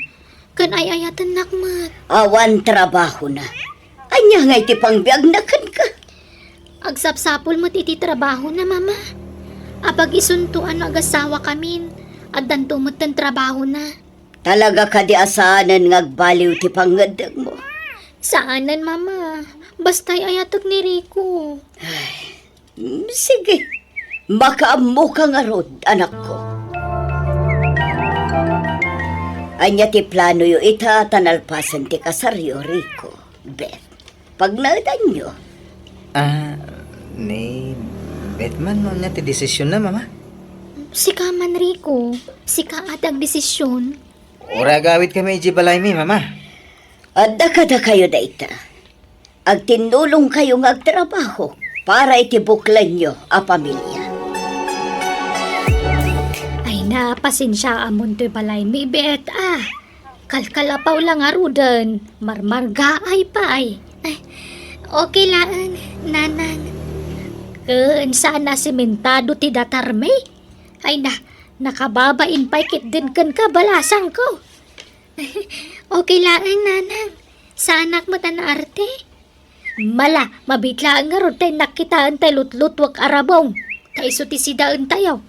Kan ay ayatan nakmat. Awan trabaho na. Anya nga iti pangbiag na kan ka. Agsapsapul mo't iti trabaho na, mama. Apag isuntuan agasawa kamin. At dantumot ng trabaho na. Talaga ka di asahanan ngagbaliw ti pangadag mo. Saanan, mama? Basta'y ayatak ni Rico. Sige, makaammo ka nga rod, anak ko. Anya ti plano yo ita tanalpasan ti kasaryo, Rico. Beth, pag nadan nyo. Ni Betman mo niya ti desisyon na, mama. Sika man, Rico. Sika at ang desisyon. Ora gawid kami iji balay mi, mama. Adda kada kayo dayta. Ag tinulong kayo nga agtrabaho para itibuklan nyo a pamilya. Ay napasensya amon to'y balay mi bet Kalkalapaw lang arudan, marmarga ay pa ay. Okay lang, nanang. Kun sana simentado ti datarme. Ay nakababain pa'y kit din kan kabalasang ko. Okay lang, nanang. Sa anak mo ta na arte. Mabitla nga ron tayo nakitaan tayo lutlutwak arabong. Tayo suti sidaan tayo.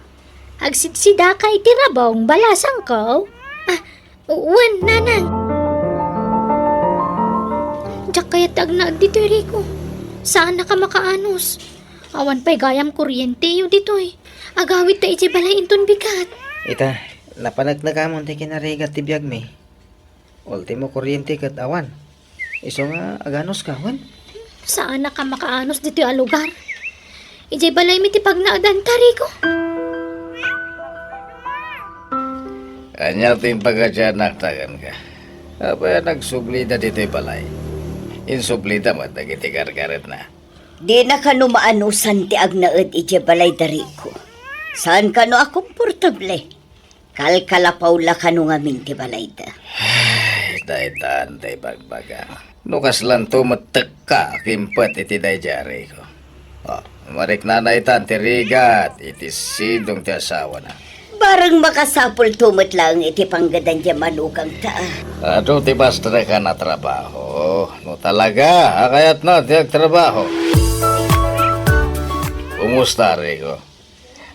Agsidsida kay tirabong balasang ko. Uwan, nanang. Diyak kaya tag na dito, Rico. Saan na ka makaanos? Awan pa'y gayam kuryente yun dito eh. Agawit ta iti balay inton bigat. Ita, napanagnagamon ti kinarigat ti biyag mi. Ultimo kuryente kat awan. Iso nga aganos ka, wan? Saan na ka makaanos dito yung lugar? Iti balay mi ti pagnaadan ta, Rico. Anya tin pagkadyanak tagan ka. Apa nagsublida dito'y balay. Insublida mo, nagitikarkaret na. Di na ka numaanusan ti agnaed iti balay dari ko. Saan ka no akomportable? Kalkalapaw la ka no ngamin ti balay da. Ay, daitan, day bagbaga. Nukas lang tumatek ka, kimpat iti day jari ko. Marik na itan ti rigat, iti sidong ti asawa na. Barang makasapol tumot lang iti panggadan di manukang ta. Aduh, ti basta ka na trabaho. No talaga, akayat na ti trabaho. Kumusta, Rico?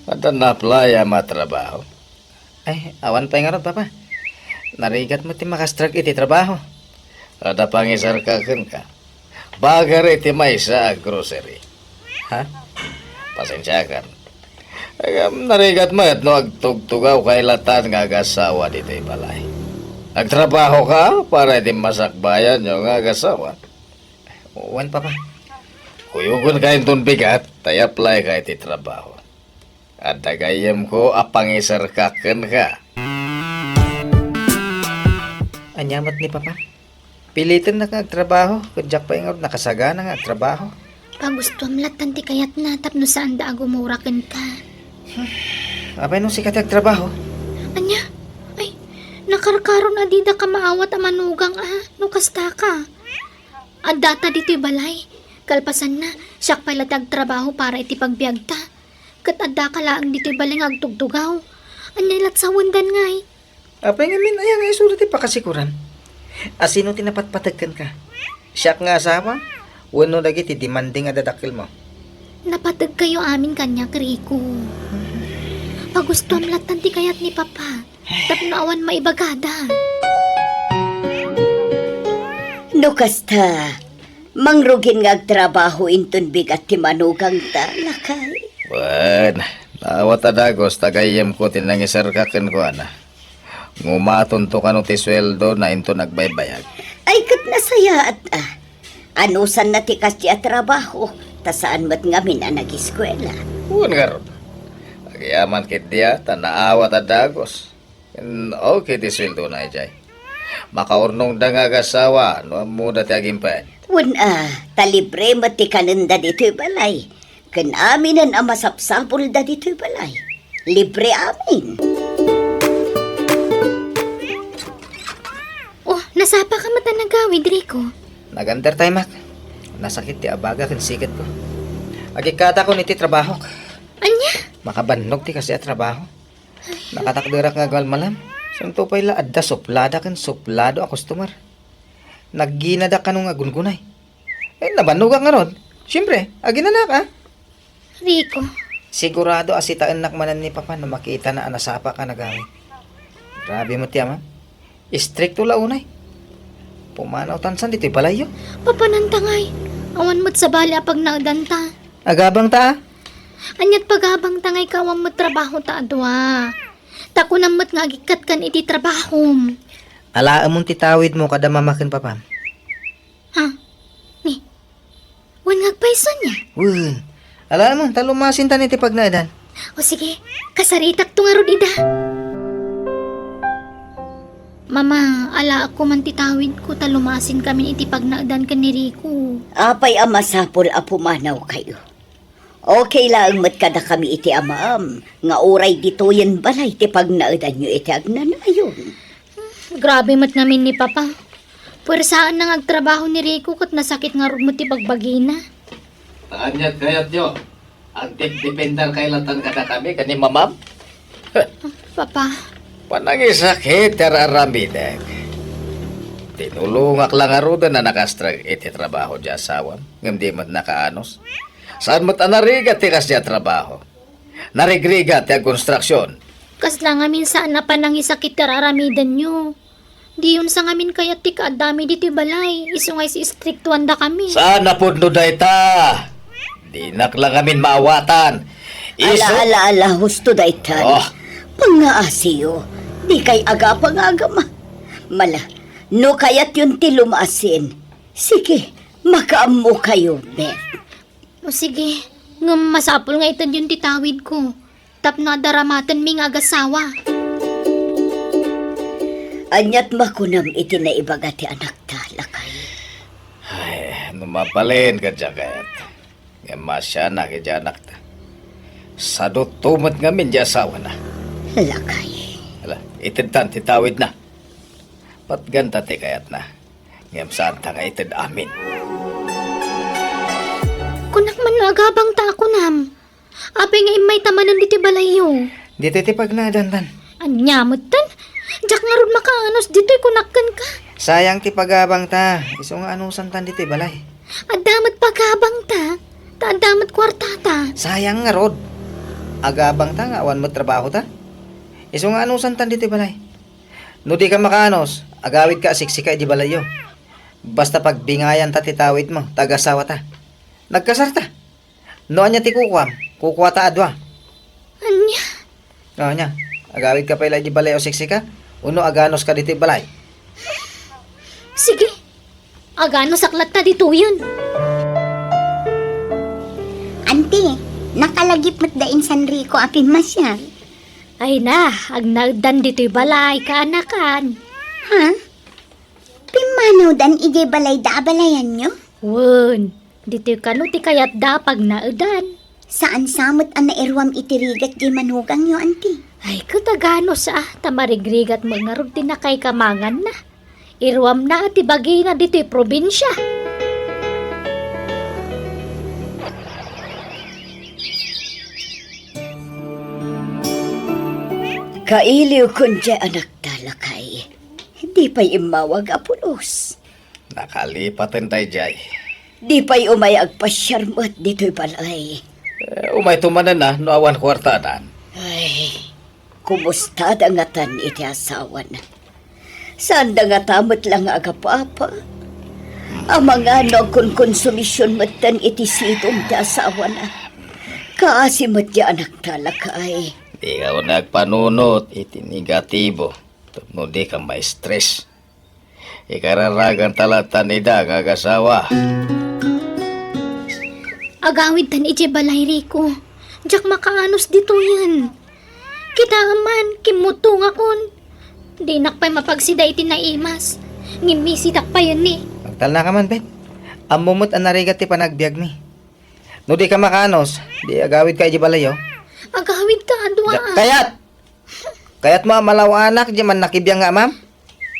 At na playa matrabaho. Ay, awan pa nga ron, papa. Narigat mo ti makastrag iti trabaho. Ada pangisar ka. Bagar iti may sa grocery. Ha? Pasensya kan. Narigat mo at no agtugtugaw kay latan nga agasawa dito'y balay. Nagtrabaho ka para iti masakbayan yung agasawa. Uwan, papa. Kuyugon ka itong bigat, tayo apply ka iti trabaho. At dagayam ko apangisar ka. Anyamat ni papa. Pilitin na kang trabaho. Kudyak pa yung nakasagana nga trabaho. Pagusto amlatan ti kayat na tapno saan da agumurakan ka. Apay nung sikat yung trabaho. Anya? Ay, nakarkaron na di da ka maawat a manugang no kasta ka. At data dito'y balay. Kalpasan na, siyak pala trabaho para iti pagbiagta. Kat adda ka laang dito'y balay nga agtugtugaw. Anya lat sa wundan ngay. Apay nga min ayang ay sulit pa kasikuran. Asino tinapatpatagkan ka? Siyak nga asawa? Wano lagi ti demanding nga dadakil mo. Napatag kayo amin kanya, Rico. Pagusto amlatan ti kayat ni Papa. Tapno awan maibagada. No kasta, mangrugin nga agtrabaho inton bigat ti manugang ta, lakay. Wan, nawat adagos tagayam ko tinangisar ka ko Ngumaton to kano ti sweldo na into nagbaybayag. Ay kat nasaya at anusan na ti kas ti trabaho, ta saan mat ngamin ang nag-eskwela. Uwan nga ron. Agyaman kit diya, tanaawat adagos. Okay ti sweldo na ijay. Makaurnong dangagasawa, no muda ti agimpad. Talibre mat ti kananda dito'y balay. Kan aminan ang masapsapol da dito'y balay. Libre amin. Oh, nasapa ka mata nagawid, Rico. Nagandar tayo, Mak. Nasakit ti abaga kan sikat ko. Agikata ko niti trabaho. Anya? Makabannog ti kasi trabaho. Nakatakdirak nga gal malam. Santo pa'y laadda suplada kan suplado a customer. Nagginada ka nung agungunay. Nabannog ka nga ron. Siyempre, aginanak ha. Rico, Sigurado asitaan nakmanan ni Papa na makita na anasapa ka nagawin. Grabe mo tiya, ma. Stricto launay. Pumanaw tansan dito'y balayo. papanantangay. Awan mo't sa bali apag naudanta. Agabang ta. Anyat pagabang tangay kawang mo't trabaho ta adwa. Tako na mo't nga gikat kan iti trabaho. Alaam mong titawid mo kada mamakin, Papa. Ha? Ni? Wan ngagpaisan niya. Alaam mo, talumasin ta niti pagnaadan. O sige, kasaritak to nga ron ida. Mama, ala ako man titawid ko talumasin kami iti pagnaadan ka ni Rico. Apay ama sapol apumanaw kayo. Okay lang mat kada kami iti amaam. Nga oray dito yan balay ti pagnaadan nyo iti agnanayon. Grabe mat namin ni Papa. Puwersaan na agtrabaho ni Rico kat nasakit nga rod mo ti pagbagina. Anyat kayat nyo. Ang dependar kailatan kada kami kani mamam. Papa, Panangisakit tararamidag. Tinulungak lang aruda na nakastrag iti trabaho di asawam. Ngam di mat nakaanos. Saan mat anarigat ti kas di trabaho? Narigrigat ti konstruksyon. kas lang amin saan na panangisakit tararamidan nyo. Di yun sa ngamin kaya ti kaadami dito balay. Isungay si istriktuan da kami. Saan na pudno dayta? Di nak lang amin maawatan. Ala, husto daytan. Oh. Pangaasiyo, di kay aga pangagama. Mala, no kayat yun ti lumasin. Sige, makaammo kayo, Beth. O sige, nga masapol nga itan yung titawid ko. Tap na daramatan ming agasawa. Anyat makunam iti na ibaga ti anak ta, lakay. Ay, numapalin ka dyan kayat. Nga masya na ka dyan anak ta. Sadot tumat ngamin di asawa na. Lakay. Hala, itintan titawid na. Pat ganta ti kayat na. Ngam saan ta nga itid amin. Kunak man agabang ta ako nam. Apay nga imay tamanan diti balayo. Dito ti pagnadantan. Anyamot tan. Diyak nga ron makaanos dito'y kunakkan ka. Sayang ti pagabang ta. Iso nga anusan tan dito balay. Adamat pagabang ta. Adamat kwarta ta. Sayang nga rod. Agabang ta nga awan mo trabaho ta. Iso nga anusan tan dito balay. No di ka makaanos, agawid ka asiksika di balayo. Basta pagbingayan ta titawid mo, tagasawa ta. Nagkasar ta. No anya ti kukuha ta adwa. Anya. No anya, agawid ka pala di balay o siksika. Uno aganos ka dito balay. Sige. Agano saklat ta dito yun. Ante, nakalagip mat dain San Rico apin masya. Ay na, agnagdan dito'y balay kaanakan. Ha? Pimanaw dan ije balay da balayan nyo? Wun, dito'y kano ti kayat da pag naudan. Saan samot ang nairwam itirigat di manugang nyo, ante? Ay, katagano sa tamarigrigat mo nga rog tinakay kamangan na. Irwam na at ibagi na dito'y probinsya. Kailiw kun dya anak talakay. Di pa'y imawag apulos. Nakalipatin tayo jay. Di pa'y umay agpasyarmat dito'y balay. Umay tumanan na, no awan kwartanan. Ay, kumusta da nga tan iti asawa na? Saan da nga tamot lang agapapa? Ang mga no kun konsumisyon matan iti sitong ti asawa na. Kaasimat di anak talakay. Di ka nagpanunot, iti negatibo. No di ka may stress. Ikararagan talatan ni da nga kasawa. Agawid tan ije balay Rico. Diyak makaanos dito yan. Kita man, kimutung akon. Di nakpay mapagsida iti naimas. Ngimisidak pa yan ni. Magtal na ka man, Bet. Amumot ang narigat ti panagbiag mi. No di ka makanos, di agawid ka iji balayo. Agawid ka, adwa. Kayat mo ang malawa anak, di man nakibiyang nga, ma'am.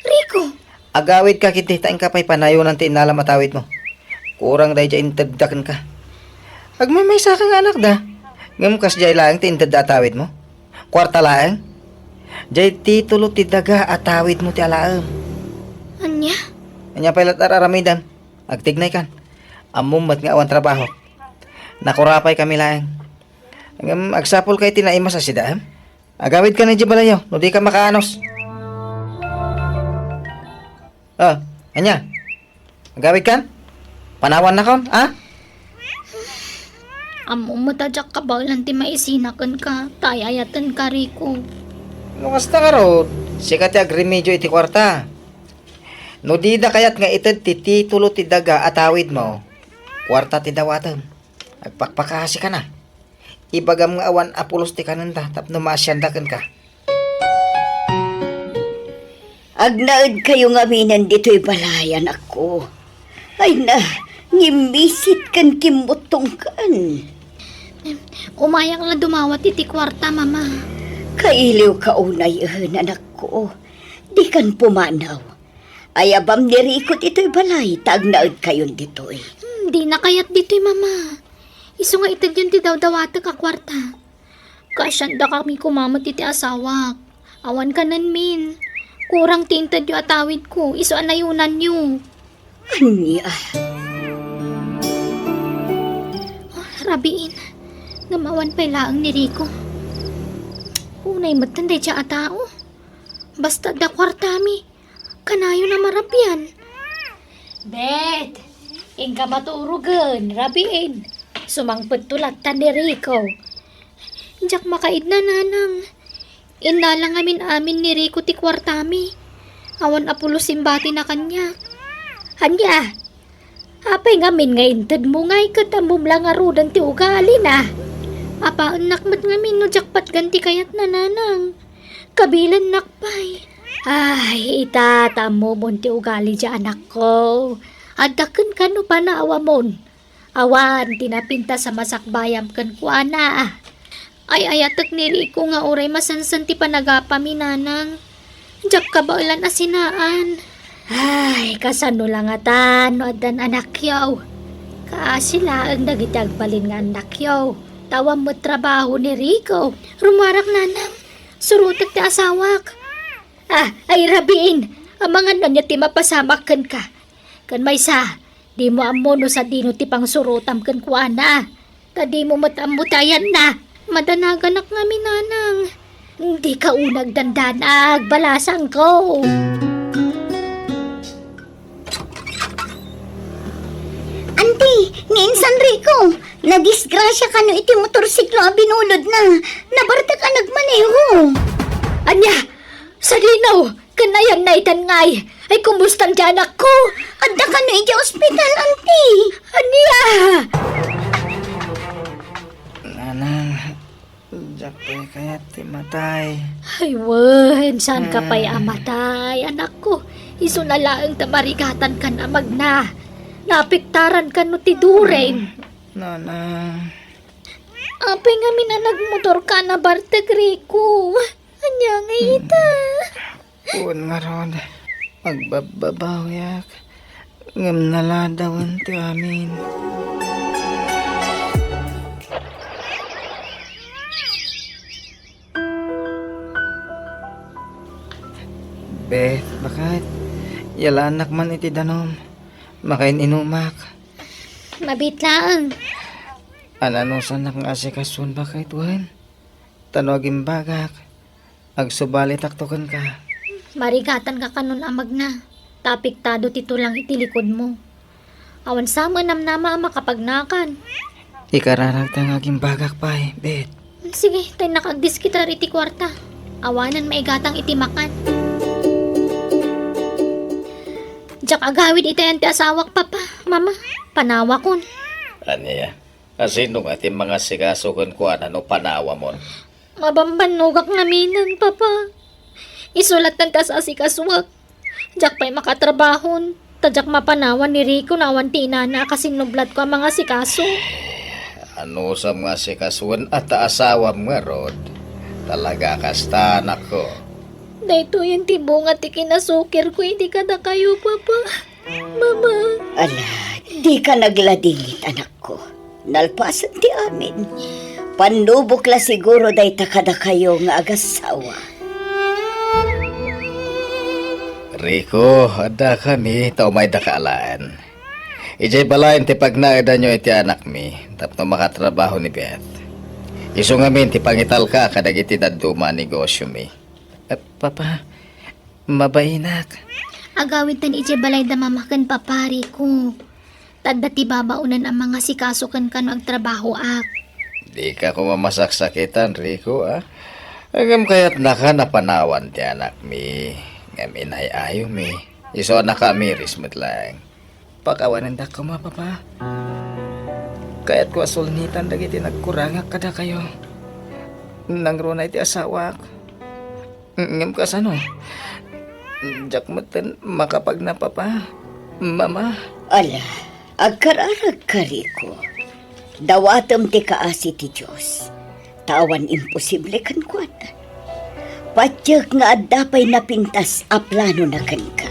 Rico, Agawid ka kititain ka pa'y panayo ng tinala matawid mo. Kurang dahi dyan intaddakan ka. Agmamay sa kang anak da. Ngam kas jay laang ti intad atawid mo. Kwarta laang. Jay titulo ti daga atawid mo ti alaam. anya? Anya pa'y latararamidan. Agtignay kan. Amumat nga awan trabaho. Nakurapay kami laang. Ngam agsapol kay tinaimas sa sidaam. Agawid ka na di balayo. No di ka makaanos. Oh, anya. Agawid kan? Panawan na kon, ha? Amo matadyak ka ba lang ti maisinakan ka. Tayayatan ka, Rico. No kasta ka ro. Sikat ti agremedyo iti kwarta. No di da kayat nga itad ti titulo ti daga atawid mo. Kwarta ti dawatan. Agpakpakasi ka na. Ibagam nga awan apulos ti kananda tapno maasyandakan ka. Agnaad kayo nga minan dito'y balayan ako. Ay na, ngimisit kan kimutong kan. Umayang lang dumawat iti kwarta, mama. Kailiw ka unay anak ko. Di kan pumanaw. Ayabam ni Rico dito'y balay, taagnaad kayon dito'y. Di na kayat dito'y, mama. Iso nga itad yun ti daw-dawata ka kwarta. Kasyanda kami kumamat iti asawak. Awan ka nan, min. Kurang tintad yung atawid ko. Iso anayunan nyo. Anya? Rabiin. Gamawan pa ilaang ni Rico. Unay matanday siya atao. Basta da kwartami. Kanayo na marabyan. Bet! Ingka maturugan. Rabiin. Sumangpot tulatan ni Rico. Diyak makaid na nanang. Inalang amin ni Rico ti kwartami. Awan apulo simbati na kanya. Hanya, apay ngamin nga intad mo ngay katamom lang arudan ti ugali na. Apaanak mat ngamin no jakpat ganti kayat na nanang. Kabilan nakpay. Ay, itatamo mon ti ugali di anak ko. Adaken ka no panaawa mon. Awan, tinapinta sa masakbayam kan kuana. Ay ayatek ni Rico nga oray masansan ti panagapami nanang. Diyak kabailan asinaan. Ay, kasano lang atan, no adan anak yaw. Kaasila ang nagitagbalin nga anak yaw. Tawam mo trabaho ni Rico. Rumarak nanang, surutak ti asawak. Ay rabiin, ang mga nanya ti mapasamakan ka. Kan may sa, di mo amono sa dino ti pang surutam kan kuana. Tadi mo matamutayan na. Madanaganak nga minanang. Hindi ka unag dandanag, balasang ko. Auntie, ni Insan Rico, nadisgrasya ka no iti motorsiklo a binulod na. Nabarta ka nagmaneho. Anya, sa linaw, kanayan na itan ngay. Ay kumustang dyan ako. Adda ka no iti ospital, auntie. Anya! Nanang, diyak pa'y kaya timatay. Ay, wen, saan ka pa'y amatay? Anak ko, iso na laang tamarigatan ka na magna. Napiktaran ka no tidureng. Nanang, Apay nga minanagmotor ka na Bartag Rico. Anya nga ita. puwan nga ron. Magbababawiyak. Ngam naladawan ti amin. Beth, bakit? Yalanak man iti danom. Makain inumak. Mabitlaang. Ananusan nak nga si kasun bakit, Wan? Tanogin bagak. Agsubalit taktokan ka. Marigatan ka kanon amag na. Tapiktado tito lang itilikod mo. Awan sama namnama makapagnakan. Ikararag tang aging bagak pa Beth. Sige, tayo nakagdis kita riti kwarta. Awanan maigatang itimakan. Diyak agawid itayan ti asawak papa, mama. Panawa kon. Aniya, asino nga ti mga sigaso kun kuan ano panawa mo. Mabambanugak naminan, papa. Isulat ng tas asikaswak. Diyak pa'y makatrabahon. Tadyak mapanawan ni Rico na awan ti inana kasi nublat ko ang mga sikaso. Ano sa mga sikasuan at asawam nga rod. Talaga kasta anak ko. Dahito yung tibong at ikinasukir ko, hindi ka na kayo, papa. Mama. Ala, di ka nagladingit, anak ko. Nalpasan ti amin. Panubok la siguro day takada kayo nga agasawa. Rico, ada kami, tao may dakaalaan. Ijay balayan ti pagnaada nyo iti anak mi, tapno makatrabaho ni Beth. Iso ngamin ti pangital ka kadag iti daduma negosyo mi. Papa, mabainak. Agawid tan ije balay da mamakan papari ko. Tadda ti babaunan ang mga sikasukan kano ang trabaho ak. Di ka ko mamasaksakitan, Rico, ah. Agam kaya't naka napanawan ti anak mi. Ngam inay-ayo mi. Iso na kami rismet lang. Pakawanan da ko papa. Kaya't ko asulnitan dagiti nagkurangak kada kayo. Nangro na iti asawak. Ngam ka sano? Jak meten makapag napapa. Mama. Ala, agkararag kariko. Dawatam ti kaasi ti Diyos. Tawan imposible kan kuwatan. Patyag nga addapay napintas a plano na kan ka.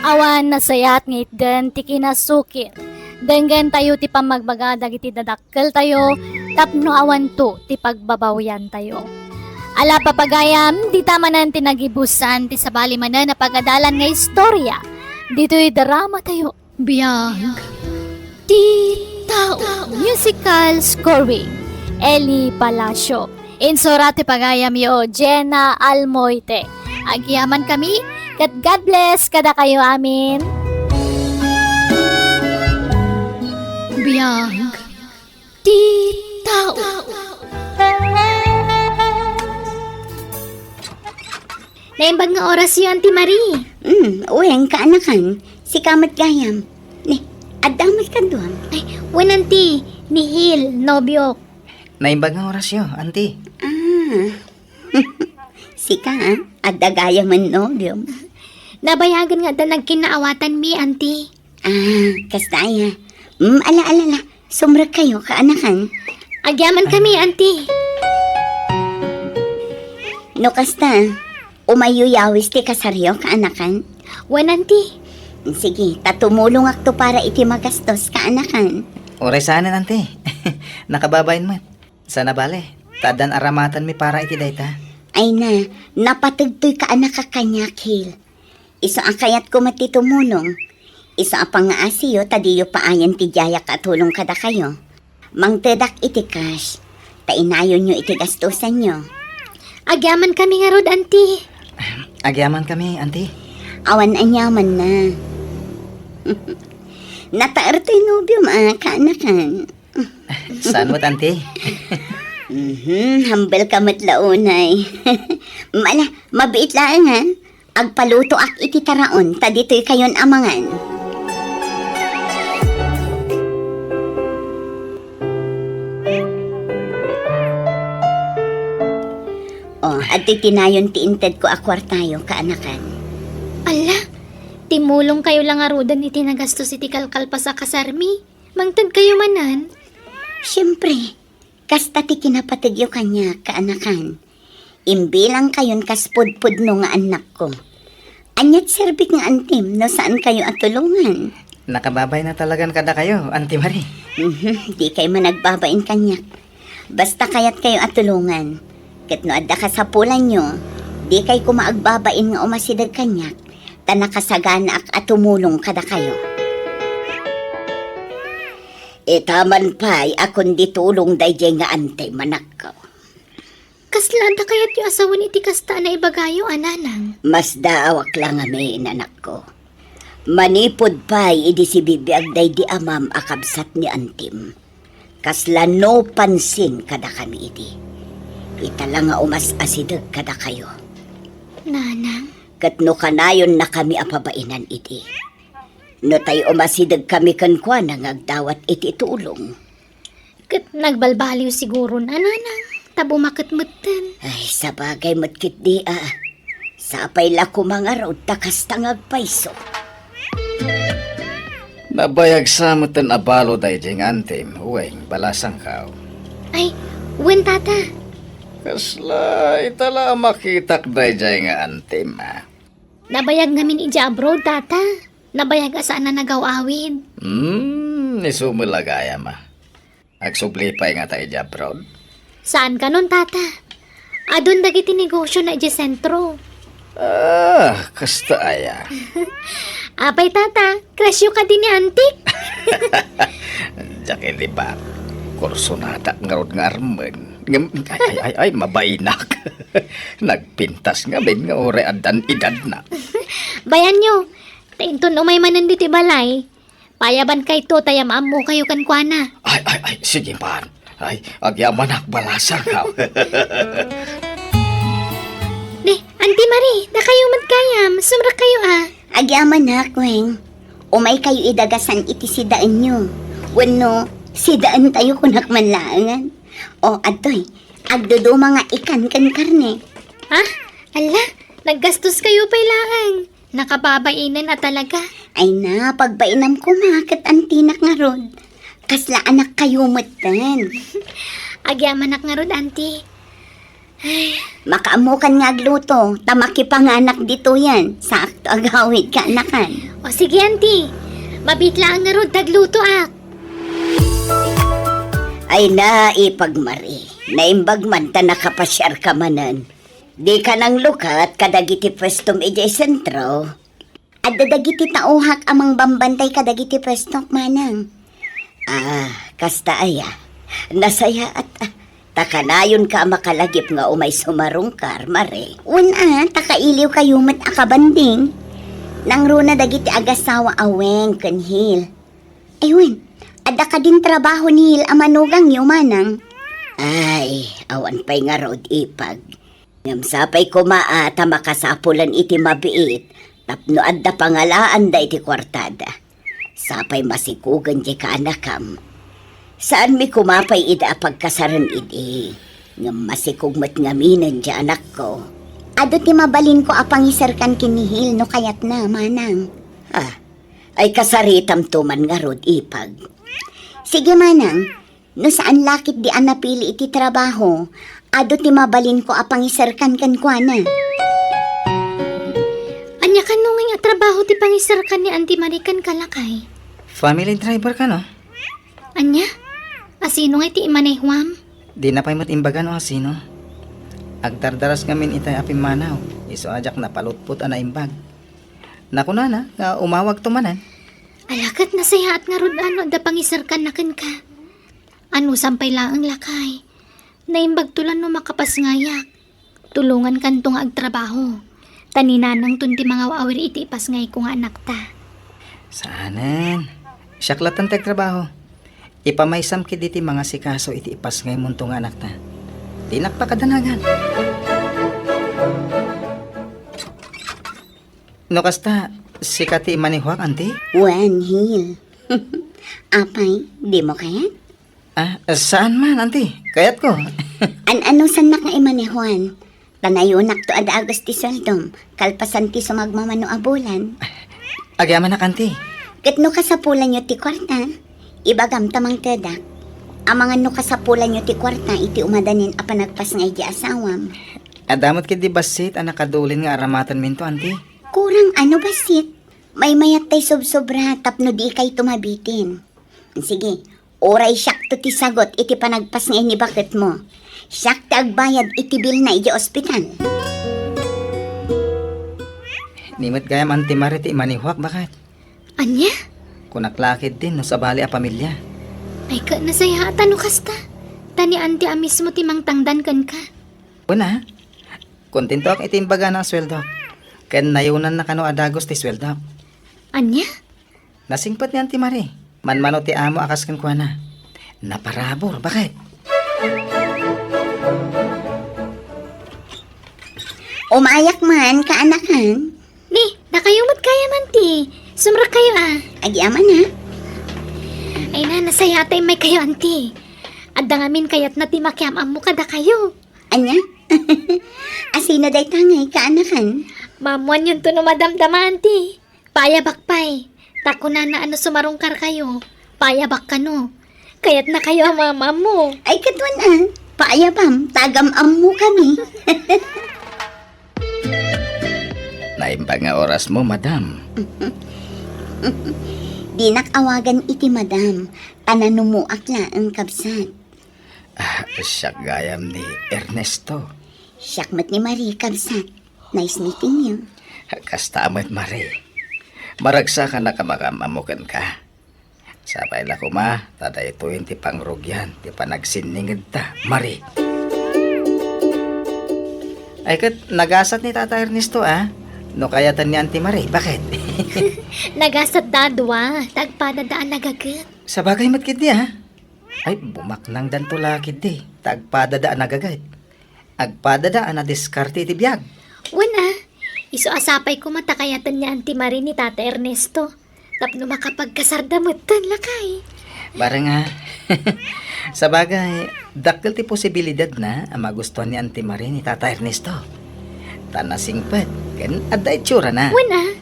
Awan nasayat ngit den ti kinasukir. Denggan tayo ti pamagbaga dagiti dadakkel tayo, tapno awan to ti pagbabawyan tayo. Ala papagayam, di tamanan ti nagibusan ti sabali manan na pagadalan nga istorya. Dito'y drama tayo. Biyag ti tao. Musical scoring, Eli Palacio. Insura ti pagayam yo, Jenna Almoite. Agyaman kami, kat God bless kada kayo amin. Biyag ti tao. Naimbag nga oras yun, Auntie Marie. Uweng, kaanakan. Si Kamat Gayam. Ni, adamat ka doon. Ay, Auntie, ni Hil, nobyo. Naimbag nga orasyo, auntie. Si Ka, adagayam man nobyo. Nabayagan nga da nagkinaawatan mi, Auntie. Kastaya. Ala. Sumrag kayo, kaanakan. Agyaman kami, Auntie. No, kasta. Umayuyawis ti kasaryo, kaanakan. Auntie. Sige, tatumulong akto para iti magastos, kaanakan. Oray saanan, auntie. Nakababayin mo. Sana bale. Tadan aramatan mi para iti dayta. Ay na, napatagtoy ka anak kakanyak, Hil. Iso ang kayat ko matitumulong. Iso ang pangaasiyo, tadiyo paayan ti jaya katulong kada kayo. Mang tedak iti cash. Tainayon nyo iti gastusan nyo. Agyaman kami nga rod, Auntie. Agyaman kami, auntie. Awan anyaman na. Nataarto'y nobyum, kaanakan. Saan mo't, auntie? Hambal ka matlaunay. Mabiit lang ha. Agpaluto ak iti taraon, tadito'y kayon amangan. At titinayon ti inted ko akwartayo, kaanakan. Ala, timulong kayo lang arudan iti nagastos iti kalkalpa sa kasarmi. Mangtad kayo manan. Siyempre, kasta ti kinapatigyo kanya, kaanakan. Imbilang kayon kaspudpud no nga anak ko. Anyat serbik nga antim, no saan kayo atulungan. Nakababay na talagan kada kayo, auntie Marie. Di kayo managbabain kanyak. Basta kayat kayo atulungan. Ket no adda ka sa pulan nyo, di kay kumaagbabain nga umasidag kanyak, ta nakasagana ak atumulong kada kayo. Itaman pa'y akon ditulong dayjay nga ante manak ko. Kaslada kayat yung asawan iti kasta na ibagayo, ananang. Mas daawak lang amin, anak ko. Manipod pa'y idi si bibiyag day di amam akabsat ni antim. Kasla no pansin kada kami idi. Ita lang nga umas asidag kada kayo. Nanang? Kat no kanayon na kami apabainan iti. No tayo umasidag kami kankwa na ngagdawat iti tulong. Kat nagbalbaliw siguro na, nanang. Tabo makatmutan. Ay, sa bagay matkit di Sapay la ko mga raw takas tangag paiso. Nabayag sa mutan abalo day jeng antim. Uweng, balasang kao. Ay, tata. Kasla, itala makitak day jay nga antim, Nabayag namin ija abroad, tata. Nabayag asaan na nagawawin. Nisumulagaya Agsublipay nga tayo dyan, proud. Saan ka nun, tata? Adon dagiti negosyo na ija sentro. Kasta aya. Apay, tata. Krasyo ka din ni antik. Diyak hindi ba? Kurso nata ngarod nga armen. Ay, mabainak. Nagpintas nga ben nga ore adan edad na. Bayan nyo. Tainton umay manan diti balay. Payaban kay to tayam amo kayo kankwana. Ay, sige man. Ay, agyaman balasang ka. Auntie Marie, na kayo magkayam. Sumra kayo Agyaman na, Kweng. umay kayo idagasan iti sidaan nyo. Wano, sidaan tayo kunak manlaangan. O, atoy, agdudo mga ikan kan karne. Ha? Ala, naggastos kayo pailangan. Nakababainan na talaga. Ay na, pagbainam ko makat ang tinak nga rod. Kasla anak kayo matan. Agyamanak nga rod, auntie. Makaamukan nga agluto, tamaki pa nga anak dito yan. Sakto agawid ka anakan. O sige, auntie. Mabitlaan nga rod, tagluto ak. Ay na, ipagmari. Naimbag man ta nakapasyar ka manan. Di ka nang lukat kadagiti pwestom ijay sentro. At dadagiti tauhak amang bambantay kadagiti pwestok manang. Kasta aya. Nasaya at takanayon ka makalagip nga umay sumarungkar, mare. Una, takailiw kayo mat akabanding. Nang runa dagiti agasawa aweng kanhil. Ayun, ada ka din trabaho nihil amanugang yo manang. Ay, awan pa'y nga rod ipag. Ngam sapay kumaata makasapulan iti mabiit, tapno adda pangalaan da iti kwartada. Sapay masikugan di ka anakam. Saan mi kumapay ida pagkasaran idi? Ngam masikugmat ngaminan di anak ko. Ado ti mabalin ko apang isarkan kinihil no kayat na manang. Ay kasaritam tuman nga rod ipag. Sige manang, no saan lakit di anapili iti trabaho, ado ti mabalin ko apang isarkan kan kuana. Anya ka nung nga trabaho ti pangisarkan ni Auntie Marican kalakay. Family driver ka, no? Anya? Asino nga ti imanehwam? Di na pa'y matimbaga, no, asino? Agdardaras ngamin itay apimanaw. Iso ajak na palutput ana imbag. Nakunana, nga umawag tumanan. Alakat na saya at nga rod ano da pangisarkan na kan ka. Ano sampay laang lakay. Naimbag tulan no makapas ngayak. Tulungan kanto nga agtrabaho. Taninanang tunti mga waawir iti ipas ngay ko nga anak ta. Saanan? Siyaklatan tag trabaho. Ipamaysam kid iti mga sikaso iti ipas ngay munto nga anak ta. Tinak pa kadanagan. No kasta, sikati manihwak, auntie? Wan hil. Apay, di mo kayat? Saan man, auntie? Kayat ko. Ano san nga imanehuan? Tanayunak to ada agos ti sweldo, kalpasan ti sumagmamano abulan. Agyaman na, auntie. Ket no kasapulan nyo ti kwarta, ibagam tamang tedak. Amangan no kasapulan nyo ti kwarta, iti umadanin a panagpas nga iti asawam. Adamot kid di basit ang nakadulin nga aramatan minto, auntie. Kurang ano basit? May mayat tay sobra tapno di kay tumabitin. Sige, oray siyak to ti sagot iti panagpas nga ini bakit mo. Siyak ti agbayad iti bil na iti ospital. Nimit gayam, auntie Mari, ti manihwak, bakit? Anya? Kunaklakid din, no, sa bali a pamilya. Ay ka nasaya at ano kasta. Tani Auntie a mismo ti mangtangdan kan ka. Una, kontento ak itimbaga ng sweldo. Ken nayunan na kano adagos ti sweldo. Anya? Nasingpat ni Auntie Mari. Manmano ti amo akas kan kuana. Naparabor, bakit? Umayak man, kaanakan. Ni, nakayumot kaya man ti. Sumra kayo Agyaman ha. Ay na, nasaya tay may kayo auntie. Adda ngamin kayat na ti makiamam mo kada kayo. Anya? Asino day tangay, kaanakan. Mamuan yun to no madamdama auntie. Payabak pay. Tako na ano sumarungkar kayo. Payabak ka no. Kayat na kayo ang mama mo. Ay katwan paayabam, tagam-am mo kami. Naimbag nga oras mo, madam. Di nakawagan iti madam, tananumuak la ang kabsat. Siya gayam ni Ernesto. Siyakmat ni Marie kabsat. Nice meeting you. Kastamat, Mari. Maragsa ka na kamakamamukan ka. Sapay la kuma, tada ito yung ti pangrugyan, ti panagsiningid ta, Mari. Ay kat, nagasat ni Tata Ernesto, No kayatan ni Auntie Mari, bakit? Nagasat dadwa. Tagpadadaan nagagat. Sa bagay matkid di, Ay, bumaknang dantulakid di. Tagpadadaan nagagayt. Agpadadaan na diskarte iti biyag. Wala. Iso asapay ko matakayatan niya Auntie Marie ni Tata Ernesto. Tapno makapagkasardamutan lakay. Bara nga. Sa bagay, dakkel ti posibilidad na ang magustuhan ni Auntie Marie ni Tata Ernesto. Tanasingpet, ken aday tsura na. Wana,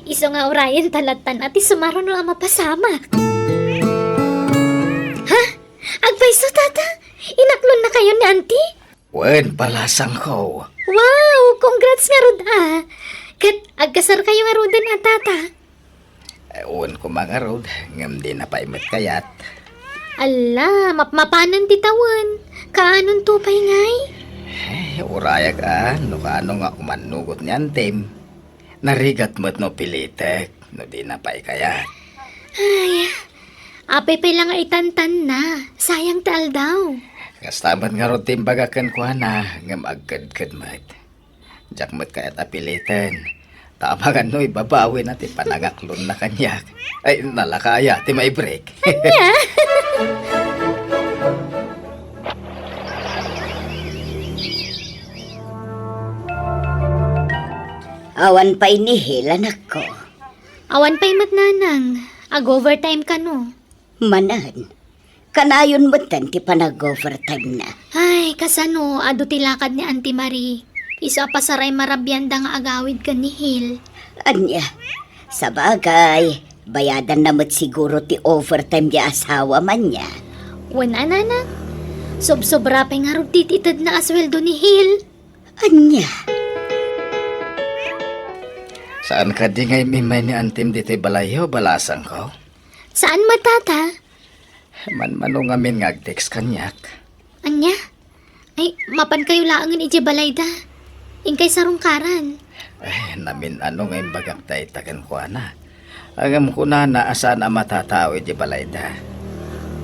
iso nga orayan talatan at isumaro no ang mapasama. Ha? Agpaiso tata? Inaklon na kayo ni auntie? Wen palasang ko. Wow, congrats nga rod Kat agkasar kayo nga rodan at tata. Uwan ko mga road, ngam di na paimot kayat. Ala, mapmapanan ti tawan. Kaanon tupay ngay? Uraya ka, no kaano nga umanugot ni Antem. Narigat mo't no pilitek, no di na pa'y kayat. Ay, apay pa lang itantan na. Sayang tal daw. Kastaman nga ro timbagakan ko na, ngam agkad-kad mat. Jak mo't kayat apilitan. Tama nga no, ibabawi natin panagaklon na kanyak. Ay, nalakaya, ti may break. Awan pa inihil, anak ko. Awan pa'y matnanang. Ag-overtime ka no. Manan, kanayon mo tan ti panag-overtime na. Ay, kasano, ado tilakad ni Auntie Marie. Isa pa saray marabyanda nga agawid ka ni Hil. Anya, sa bagay, bayadan namat siguro ti overtime di asawa man niya. Wana na. Sob-sobra pa nga rin tititad na asweldo ni Hil. Anya, Saan ka di ngay mimay ni Antem dito'y balayo, balasang ko? Saan matata? Man ngamin ngag-text kanyak. Anya? Ay, mapan kayo laangan iti balayda. Ingkay sarungkaran. Ay, namin ngayon bagak tayo tagan ko na. Agam ko na asaan na matatao di balayda.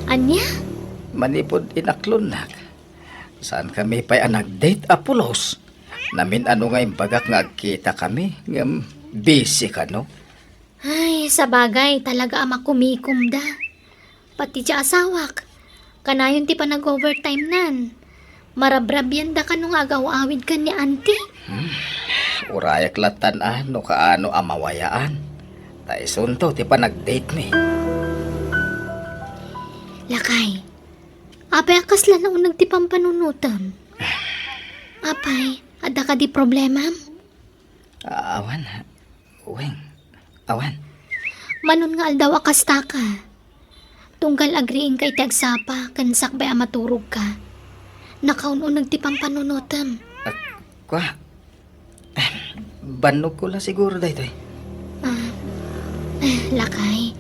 Anya? Manipod inaklon nak. Saan kami pa'y nag-date apulos? Namin ngayon bagak ngagkita kami. Ngam, busy ka no? Ay, sa bagay, talaga ama kumikom da. Pati siya asawak. Kanayon ti pa nag-overtime nan. Marabrabyan da ka nung agaw-awid ka ni auntie. Urayak latan no kaano amawayaan. Tayo sunto, ti pa nag-date mi. Lakay, apay akas lang na unang ti pampanunutam. Apay, ada ka di problema? Awan, uwing, awan. Manon nga aldaw akas ta ka. Tunggal agriing kay tagsapa, kansak bay amaturog ka. Nakaununag ti pampanunutam. Kwa, banog ko lang siguro dahito eh. Lakay,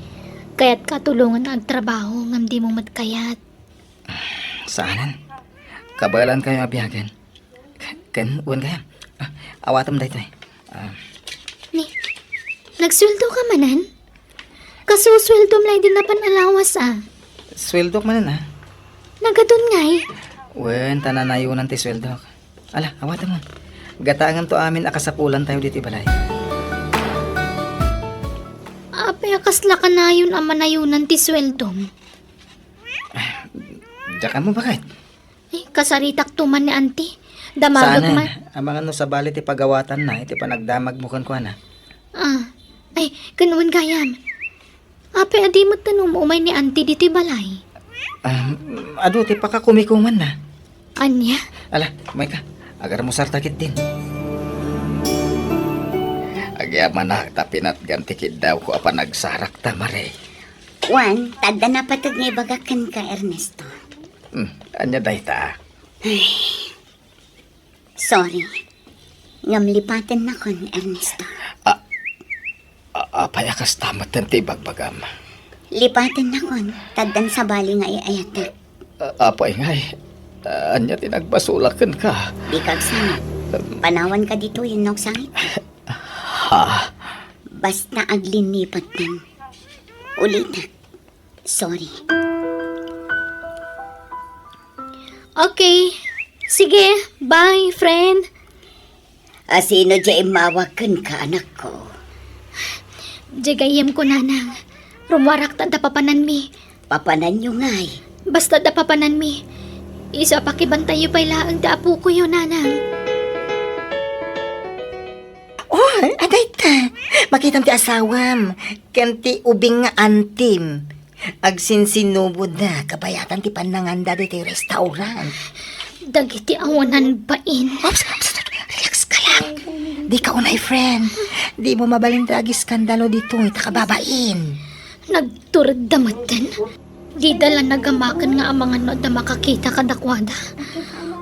kaya't katulungan ang trabaho ngam di mo matkayat. Saanan? Kabalan kayo abiyagan. Kan, uwan kaya. Awatam dahito eh. Ni, nagsweldo ka manan? Kasusweldo mlay din na panalawas Sweldo ka manan Nagadun ngay. Wen, tananayunan ti sweldo. Ala, awatam mo. Gatangan to amin akasapulan tayo dito balay. Apay akasla ka na yun ang manayunan ti sweldo. Diyakan mo bakit? Kasaritak tuman ni auntie. Damagag Sana, man. ang mga no sa balit ti pagawatan na, iti panagdamag mo kan na. Ay, kanuan gayam. Apay adi mo tanong umay ni auntie dito balay. Ado, ti pakakumikuman na. Anya? Ala, may ka. Agar mo sartakit din. Agyaman na, tapinat gantikid daw ko apa nagsarak tamare. Juan, tada na patag ni bagakan ka, Ernesto. Anya dahi ta. Sorry. Ngamlipatin na kon, Ernesto. Apay akas tamat ti bagbagam. Lipatin na kon, tadan sa bali nga iayata. Apay ngay. Anya tinagbasulakan ka. Di kag sana. Panawan ka dito yun nok sangit. Ha? Basta aglinipat nan. Ulit. Sorry. Okay. Sige, bye, friend. Asino dya imawakan ka, anak ko? Jagayem ko nanang. Rumwarak ta da papanan mi. Papanan nyo ngay. Basta da papanan mi. Isa pakibantay yu pay laang da apo ko yun nanang. Aday ta. Makitam ti asawam. Kanti ubing nga antim. Agsinsinubod na. Kabayatan ti pananganda di ti restaurant. Dagiti awanan bain. Ops, relax ka lang. Di ka unay, friend. Di mo mabalintagi skandalo dito. Itakababain. Nagturad damatan. Di dala nagamakan nga ang mga no da makakita kadakwada.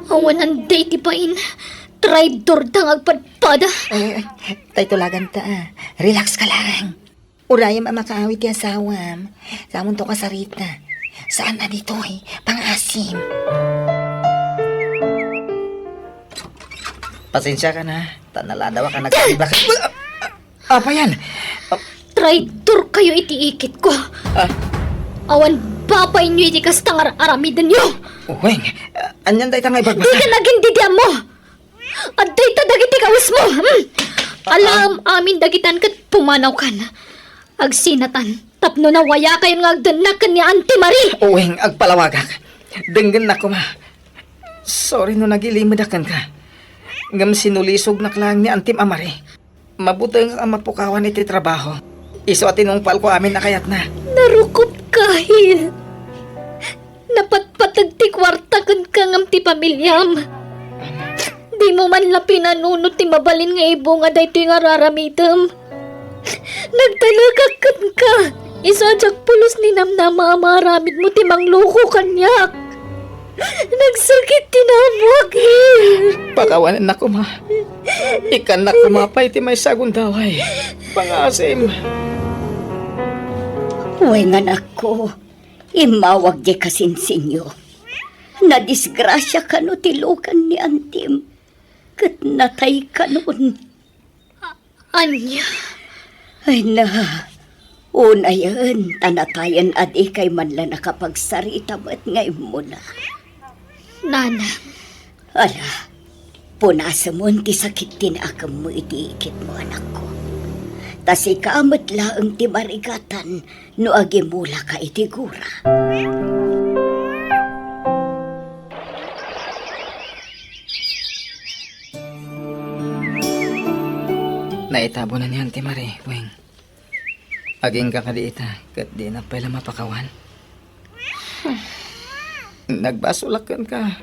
Awanan day ti bain. Traidor dang agpadpada. Ay, tay tulagan ta. Relax ka lang. Urayam ang makaawit yung asawam. Samon to kasarita. Saan na dito Pang-asim. Pasensya ka na. Tanaladawa ka nagsiba ka. Apa yan? Traidor kayo itiikit ko. Awan babay nyo iti kastang aramidan nyo. Uweng, anyan day tangay Di bagbasa. ka naging didiam mo. At day ta dagiti kawas mo. Alam amin dagitan kat pumanaw ka na. Agsinatan. Tapno na waya kayo nga agdanakan ni Auntie Marie. Uweng, agpalawagak. Denggan na ko ma. Sorry no nagilimudakan ka. Ngam sinulisog na klang ni Antim Amari. Mabutang ang mapukawan iti trabaho. Iso at tinungpal ko amin na kayat na. Narukop kahil. Napatpatag ti kwarta kan kangam ti pamilyam. Di mo man la pinanunot ti mabalin nga ibo nga daytoy nga raramidam. Nagtalagak ka. Isadyak pulos ni namnama maramid mo ti mangloko kanyak. Nagsakit tinamwag Pakawanan na ko ma. Ikan na kumapay ti may sagundaway. Pangasim. Uweng anak ko, imawag di kasinsinyo. Nadisgrasya ka no tilukan ni Antim. Kat natay ka noon. Anya. Ay na, una yan, tanatayan at ikay man lang nakapagsarita ba't ngayon mo na. Nana. Ala, punasa mo ti sakit tinakam mo itiikit mo anak ko. Tas ikamat laang ti marigatan no agimula ka itigura. Naitabo na ni Auntie Marie, Weng. Aging ka kadiita, kat di na pala mapakawan. Nagbasulakan ka.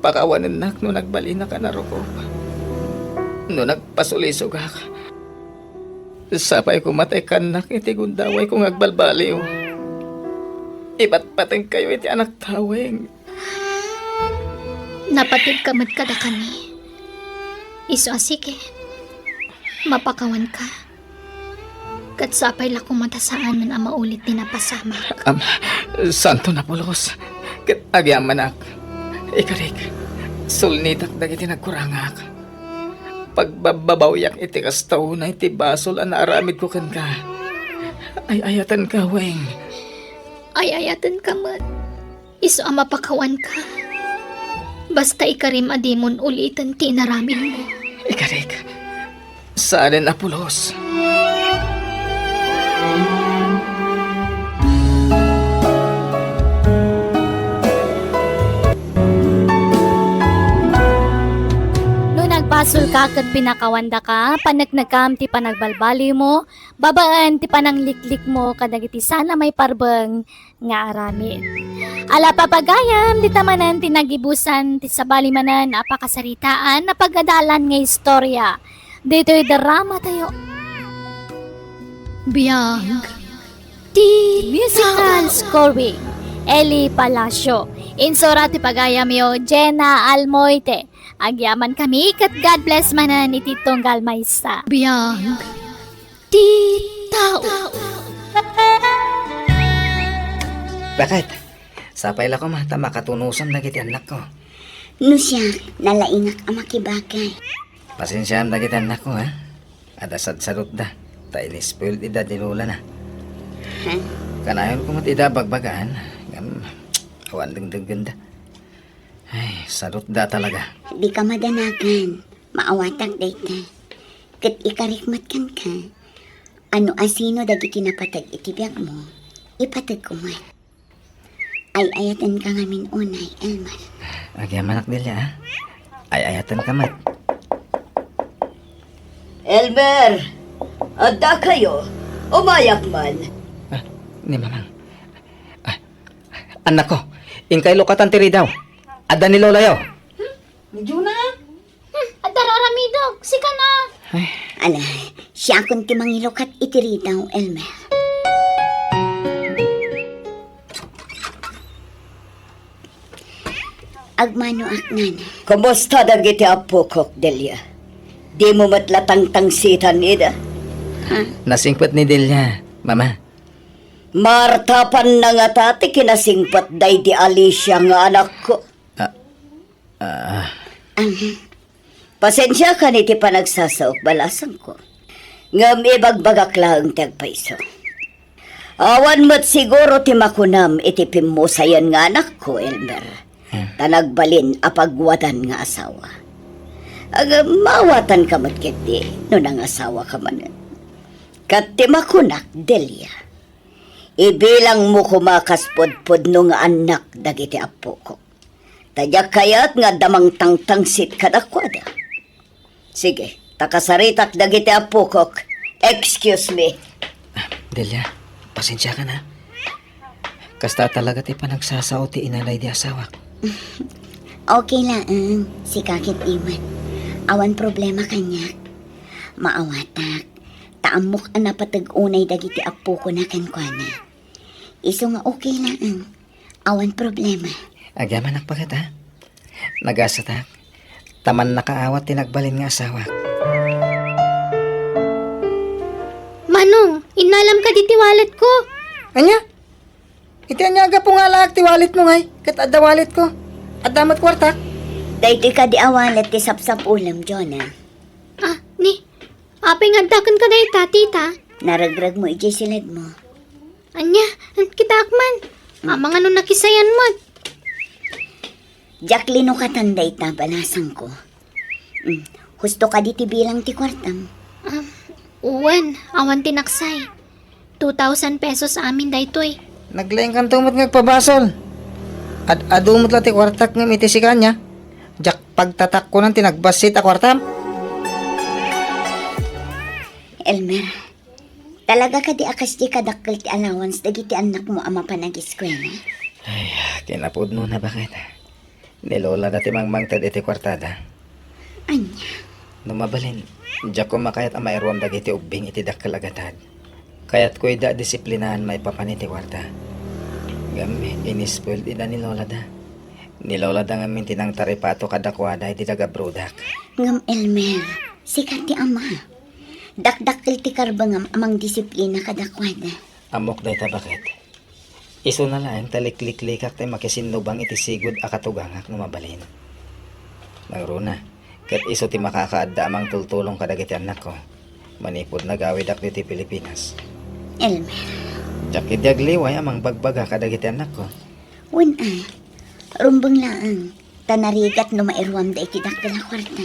Pakawanan nak no nagbali na ka na rukop. No nagpasulisog ka. Sapay ko matay ka nak iti gundaway kong agbalbaliw. Iba't pateng kayo iti anak taweng. Napatid ka mat kada kami. Iso asike. Mapakawan ka. Kat sapay la kumatasaan man ang maulit din napasamak. Santo na pulos. Kat agyaman ak. Ikarik. Sulnitak dagiti nagkurangak. Pagbabawyak iti kastaw na iti basol ang naaramid ko kan ka. Ay ayatan ka, Weng. Ay ayatan ka mat. Iso ang mapakawan ka. Basta ikarim adimon ulitan tinaramin mo. Ikarik. Saan na pulos? No nagpasul ka kat pinakawanda ka, panagnagkam ti panagbalbali mo, babaan ti panangliklik mo kadagiti sana may parbeng nga aramid. Ala papagayam, di tamanan tinagibusan ti sabali manan apakasaritaan na pagadalan nga istorya. Dito'y drama tayo. Biyag. Musical scoring. Eli Palacio. Insura ti pagayam yo, Jenna Almoite. Agyaman kami kat God bless manan iti tunggal maysa. Biyag. Tao. Bakit? Sapay la ko mata makatunusan dagiti anak ko. No siya, nalaingak ang makibagay. Pasensyaan dagiti anak ko, ha? Adasad sarot da. Tayo ni spoiled ida di lola na. Kanayon ko matida bagbagaan. Awan dengdeng ganda. Ay, sarot da talaga. Di ka madanagan. Maawatak dayta. Kat ikarikmat kan ka. Ano asino dagiti napatag itibiyag mo. Ipatag ko man. Ay ayatan ka ngamin unay, Elmar. Agyaman ak dilya, ha? Ay ayatan ka mat. Elmer, adda kayo. Umayak man. Ni mamang. Anak ko, inkay lokatan tiri daw. Ada ni Lola yo. At dararami daw, sika na. Ala, siya akong timangilokat itiri daw, Elmer. Agmano aknan. Kumusta dagiti apo kok, Delia? Di mo matlatang sitan ida. Nasingpet ni Delia, mama. Martapan na nga tati kinasingpat day di Alicia nga anak ko. Pasensya ka ni ti panagsasaok balasan ko. Ngam ibagbagak lang tagpaiso. Awan mo't siguro ti makunam iti pimusayan nga anak ko, Elmer. Tanagbalin apagwadan nga asawa. Mawatan ka mo't kiti, no nang asawa ka manan. Kat ti makunak, Delia. Ibilang mo kumakaspodpod no nga anak dagiti apo ko. Tadyak kayat nga damang tangtangsit kadakwada. Sige, takasaritak dagiti apo ko. Excuse me. Delia, pasensya ka na. Kasta talaga ti panagsasao ti inalay di asawa. Okay lang, si kakit iman. Awan problema kanya. Maawatak. Taamok ang napatag-unay dagiti apo ko na kankwana. Iso nga okay lang, awan problema. Agyaman nagpagat ha. Nagasatak. Taman nakaawat tinagbalin nga asawa. Manong, inalam ka di tiwalet ko. Anya? Iti anyaga po nga lahat ti walit mo ngay. Kat adda walit ko. Addamat kwarta. Dahil ka di awalat ti sapsap ulam, Jonah. Apeng andakan ka day tita. Naragrag mo iti silid mo. Anya, kita akman. Amang ano nakisayan mo. Jacqueline no katanday ta balasan ko. Husto ka di ti bilang ti kwartam. Uwan, awan tinaksay. 2,000 pesos amin daytoy. Naglaing kang tumot ngagpabasol. Adumot lang ti kwartak ng iti si kanya. Jak pagtatak ko nang tinagbasit a kwartam. Elmer, talaga ka di akas di kadakkel ti allowance dagiti anak mo ama panag-eskwela. Ay, kinapod mo na bakit? Nilola na ti mangmangtad iti kwartada. Anya, Numabalin, jak ko makayat ang mairuam dagiti ubing iti dakkel agatad. Kayat ko'y da disiplinahan may papaniti kwarta. Gami, inispoil ida ni Lola da. Ni Lola da ngamin tinang taripato kadakwada iti daga brodak. ngam Elmer, sikat ti ama. Dakdakkel ti karbangam amang disiplina kadakwada. Amok day ta bakit? Iso na lang taliklik-likak tay makisinubang iti sigod akatugangak numabalin. Nagruna, kat iso ti makakaadda amang tultulong kadagiti anak ko. Manipod nagawid ak diti Pilipinas. Elmer, Jakit yagliway amang bagbaga kadagiti anak ko. rumbang laang. Tanarigat no mairuam da iti dakkel a kwarta.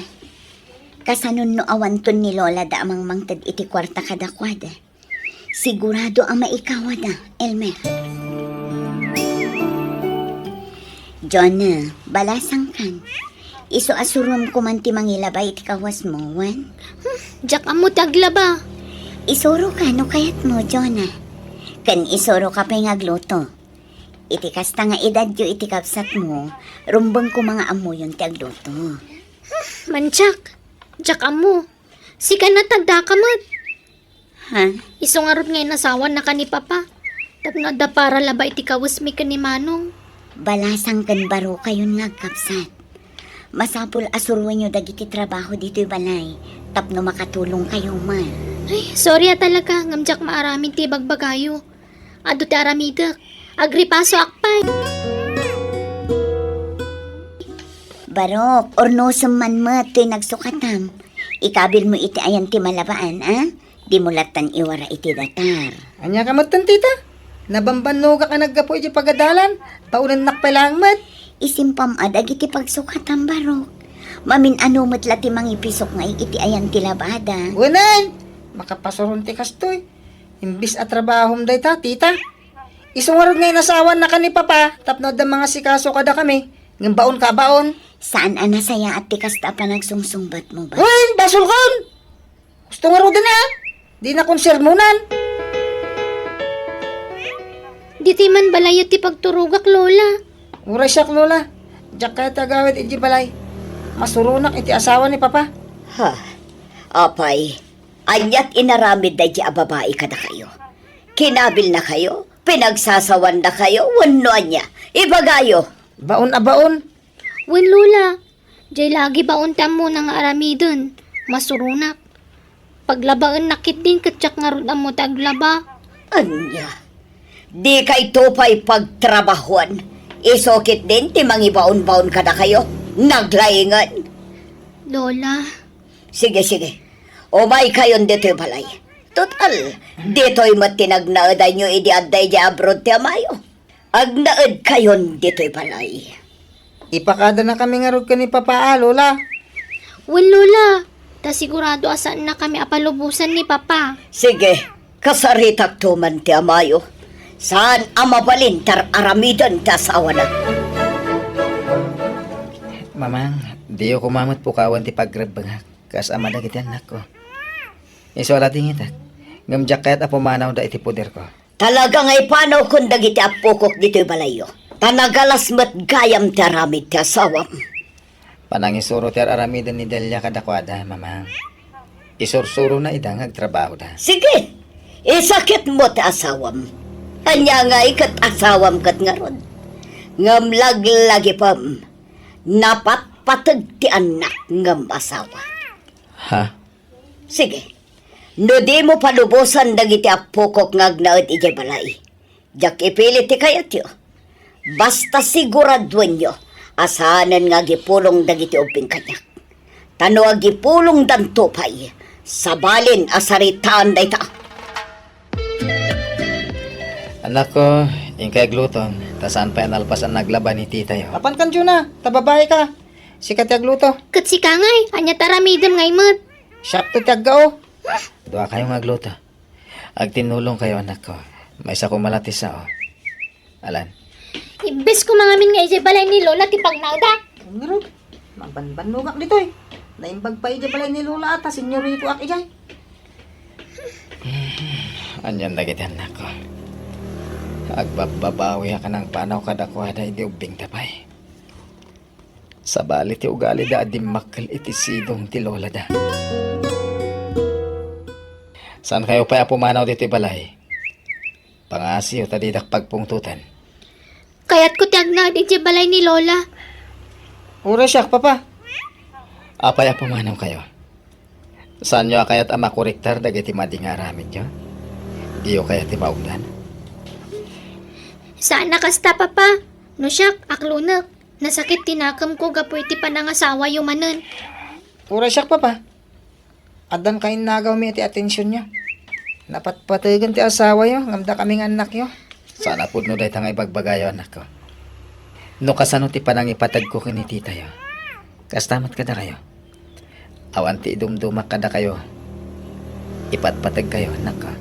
Kasanon no awanton ni Lola da amang mangtad iti kwarta kadakwada. Sigurado ang maikawada, Elmer. John, balasang kan. Iso asurum ko man ti mangilabay iti kawas mo, wan? Jak amo taglaba. Isuro ka no kayat mo, Jonah. Kan isuro ka pa'y ngagluto. Iti kasta nga edad yo iti kapsat mo, rumbang ko mga amuyon ti agluto. Manchak, jak amo. Sika na tagda ka mat. Ha? Iso nga ron ngayon asawan na ka ni Papa. Tapno da para labay ti kawasmi ka ni Manong. Balasang kan baro kayon nga kapsat. Masapul asuruan nyo dagiti trabaho dito'y balay. Tapno makatulong kayo man. Ay, sorry talaga. Ngamjak maaramin ti bagbagayo. Ado ti aramidak. Agripaso akpay. Barok, ornosem man mo to'y nagsukatam. Ikabil mo iti ayan ti malabaan, Di mo latan iwara iti datar. Anya ka matan tita? Nabambano ka naggapo iti pagadalan? Paunan nakpalang mat? Isimpam adag iti pagsukatam, Barok. Mamin ano matla ti mangipisok nga iti ayan ti labada. Unan! Makapasoron ti kastoy. Imbis at trabahom day ta, tita. Isungarod ngayon asawan na ka ni Papa. Tapno da mga sikaso kada kami. Ng baon ka baon. Saan anasaya at ti kasta pa nagsungsungbat mo ba? Uy! Basul kon! Gusto nga ro din di na konsermunan. Di ti man balayot ti pagturugak, Lola. Uray siya, Lola. Diyak kaya tagawid iti balay. Masurunak iti asawa ni Papa. Ha, apay, anyat inaramid na di ababae ka na kayo. Kinabil na kayo, pinagsasawan na kayo, wano niya, ibagayo. Baon a baon. Wen, Lola. Jay lagi ba untam mo ng aramidon? Masurunak. Paglabaan nakit din katsak nga ron mo taglaba. Anya, di kay tupay pagtrabahuan. Isokit din, timang ibaon-baon ka na kayo. Naglaingan. Lola, Sige, sige. Umay kayon dito balay. Total, dito'y matinagnaeday nyo idi-aday di abroad ti amayo. Agnaed kayon dito'y balay. Ipakada na kami nga ro ka ni Papa, Lola. wen, Lola. Ta sigurado asaan na kami apalubusan ni Papa. Sige, kasaritak tuman ti amayo. Saan amabalin tar aramidan ti asawa na? Mamang, di ako kumamot po kawan ti paggrabang kas ama na kiti anak ko. Isola tingitak. Ngamjak kaya't apumanaw da iti puder ko. Talaga ngay panaw kung dagiti apukok dito'y balayo. Tanagalas mat gayam ti aramid ti asawam. Panangisuro ti aramidan ni Delia kadakwada, mamang. Isursuro na idang agtrabaho da. Sige, isakit mo ti asawam. Anya nga ikat asawam kat nga ron. Ngamlag-lagi pam. Napatpatag ti anak ngam asawa. Ha? Sige, no di mo palubusan dagiti apukok nga agnaet iti balay. Jak ipilit ti kayat yo. Basta siguraduan nyo, asanan nga gipulong dagiti ubing kanyak. Tano agipulong dantupay, sabalin asaritaan day ta. Anak ko, ingkay gluton. Tasaan pa yan alpasan naglaban ni tita yo. Apan kan na, tababae ka. Sikat yung gluto. Kat si Kangay, anya taramidam ngay mat. Sharp to tiagao. Dua kayo nga gluto. Agtinulong kayo anak ko. May isa ko malatisa o. Alan. Ibes ko mga min nga iti balay ni Lola ti pagnauda. Ngaro, magbanbanugak dito eh. Naimbag pa ija balay ni Lola ata, senyorito ak ijay. Anyan na kita anak ko. Agbababawi ka ng panaw kadakwada iti ubing tapay. Sa bali ti ugali da di makal iti sidong ti Lola da. Saan kayo pa pumanaw dito balay? Pangasiyo tadidak pagpungtutan. Kaya't ko tiagnaud iti balay ni Lola. Ura siya, Papa. Apaya pumanaw kayo. Saan nyo kayat ama koriktar dagiti mading aramid nyo? Iyo kaya ti maudan? Saan nakasta, Papa? No siyak, aklunak. Nasakit tinakam ko gapoy ti panangasawa yumanan. Ura siya, Papa. Adan kain nagaw mi iti atensyon nyo. Napatpatagan ti asawa yo, ngamda kaming anak yo. Sana po no dahi tanga ibagbagayo anak ko. No kasano ti panang ipatag ko kini tita yo. Kastamat kada kayo. Awan ti idumdumak kada kayo. Ipatpatag kayo anak ko.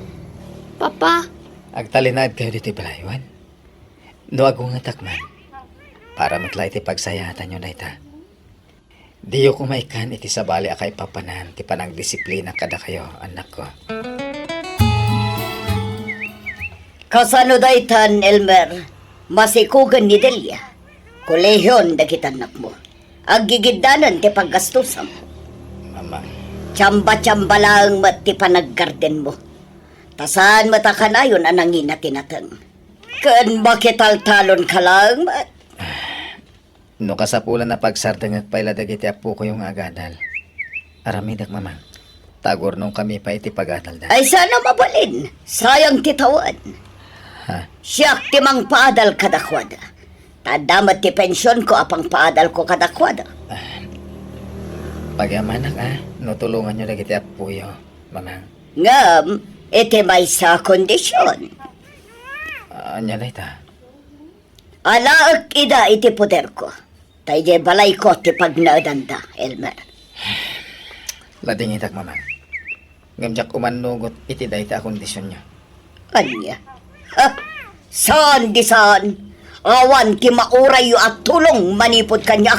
Papa, Agtalinaad kayo dito balaywan. No agong atakman. Para matlay ti pagsayatan nyo na ita. Diyo kumaikan iti sabali akay papanan ti panang disiplina kada kayo anak ko. Kasano daytan, Elmer? Masikugan ni Delia. Kolehyon dagiti anak mo. Aggigidanan ti paggastusam. Mama. Tsamba-tsamba lang mat ti panaggarden mo. Tasan matakanayon anangin na tinatang. Kaan makitaltalon ka lang mat. No kasapulan na pagsardang at paila dagiti apo ko yung agadal. Aramidak mamang. Tagor nung kami pa iti pagadal da. Ay sana mabalin. Sayang titawan. Ha? Siyak timang paadal kadakwada. Tadamat ti pensyon ko apang paadal ko kadakwada. Pagamanak no tulungan nyo dagiti apo yo, mamang. Ngam, iti may sa kondisyon. Anya na ita. Alaak ida iti puder ko. Tayo balay ko ti pagnaadanda, Elmer. Lading itak mamang. Ngamjak umanugot iti da ita kondisyon nyo. Anya? Ha? Saan di saan? Awan ti mauray yu at tulong manipod kanyak.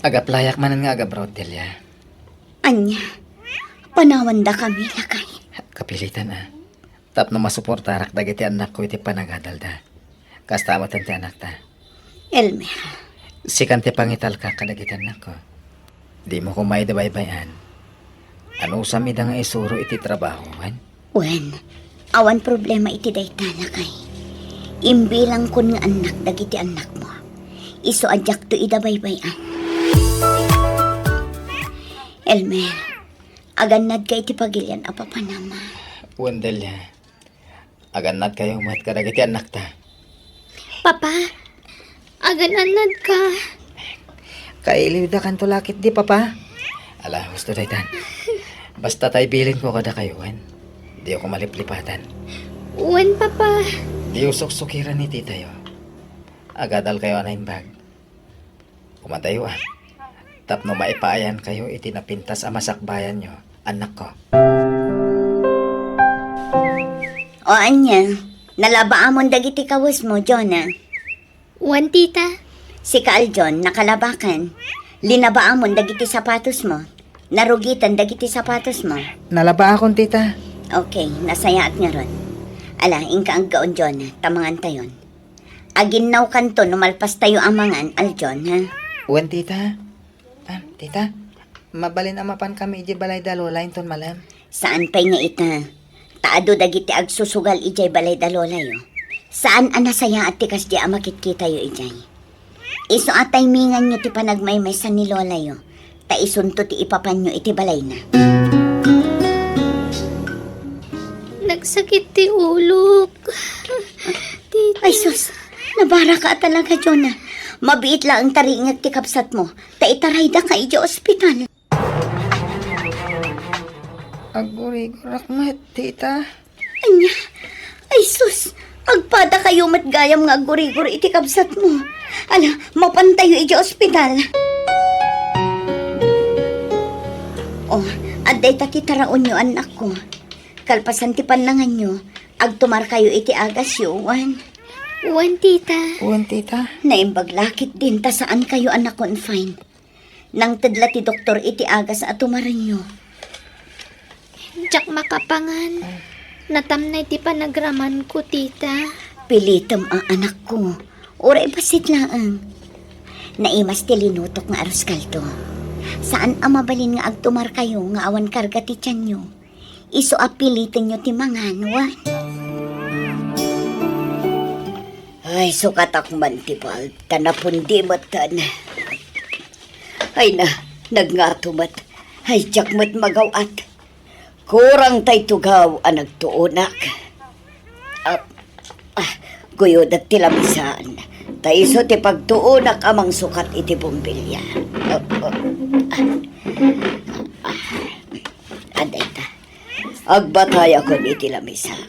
Agaplayak manan nga agabrod, Delia. Anya, panawanda kami lakay. Kapilitan Tapno masuportarak dagiti anak ko iti panagadalda. Kasta amatan ti anak ta. Elmer, Sikan ti pangital ka kadagiti anak ko. Di mo ko may dabaybayan. Ano usam ida nga isuro iti trabaho, wan? wen, awan problema iti dayta lakay. Imbilang kun nga anak dagiti anak mo. Iso adyak to ida baybayan. Elmer, aganad ka iti pagilyan apa pa naman. Wendel aganad kayo mat kadagiti anak ta. Papa, agananad ka. Kailiw da kanto lakit di papa. Ala, gusto daytan. Basta tay bilin ko kada kayo, wan. Di ako maliplipatan. Uwan, Papa. Di usok-sukiran ni tita yo. Agadal kayo na bag. Kumatayo Tapno maipaayan kayo iti napintas a masakbayan nyo, anak ko. O anya, nalabaamon dagiti kawas mo, Jonah. Uwan, tita. Si Kaaljon, nakalabakan. Linabaamon dagiti sapatos mo. Narugitan dagiti sapatos mo. Nalaba akong tita. Okay, nasayaat nga ron. Ala, ingka ang gaon, Jonah. Tamangan tayon. Aginaw kanto, numalpas tayo amangan, Aljon, ha? Uwan tita. Tita, mabalin amapan kami iji balay dalola inton malam. Saan pa'y nga ita? Taado dagiti agsusugal ijay balay dalola yo. Saan anasaya at tikas di amakit kita yo ijay? Iso atay mingan nyo ti panagmaymay sa ni lola yo. Ta isunto ti ipapan nyo iti balay na. Nagsakit ti ulok. Tita. Ay sus, nabara ka talaga, Jonah. Mabiit lang ang taringag ti kapsat mo. Ta itarayda ka iti ospital. Agurigurak mat, tita. Anya, ay sus, agpada kayo matgayam nga guri-guri iti kapsat mo. Ala, mapantayo iti ospital. Oh, aday ta ti taraon nyo, anak ko. Kalpasan ti panlangan nyo, agtumar kayo iti agas yuwan. Uwan, tita. Uwan tita. Naimbaglakit din ta saan kayo anak confine. Nang tadla ti doktor iti agas at tumaran nyo. Jak makapangan. Natamnay ti panagraman ko, tita. Pilitam ang anak ko. Oray basit laang. Naimas ti linutok nga aros kalto. Saan ang mabalin nga agtumar kayo nga awan karga ti tiyan nyo. Iso apilitin nyo ti manganwa. Ay, sukat akman ti pal. Tanapundi matan. Ay na, nagnatumat. Ay, jakmat magawat. Kurang tay tugaw ang nagtuunak. Guyod at tilamisan. Taiso ti pagtuunak amang sukat iti bumbilya. Anday ta. Agbatay ako ni tilamisan.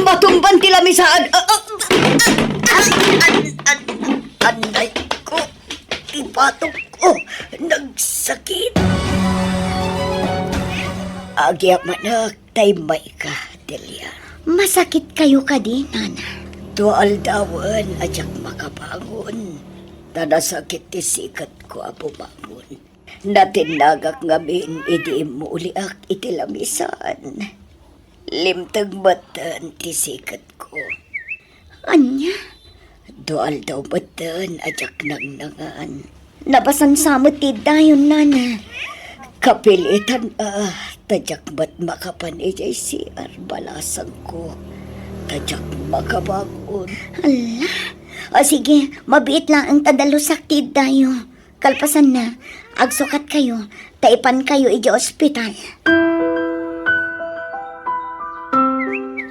Matumban tilamisaan. Anday ko. Ipatok ko. Nagsakit. Agya manak, taymay ka, Delia. Masakit kayo ka din, Nana. Tual dawan, ajak makabangon. Tanasakit ti sikat ko abumangon. Natinagak ngamin, idi mo uliak itilamisan. Limtag matan ti sikat ko. Anya, Dual daw matan, ajak nang nangan. nabasan samot ti dayon, Nana. Kapilitan tajak ba't makapan ijay si balasang ko. Tajak makabangon. Ala, sige, mabiit lang ang tadalusak ti dayo. Kalpasan na, agsukat kayo, taipan kayo iti ospital.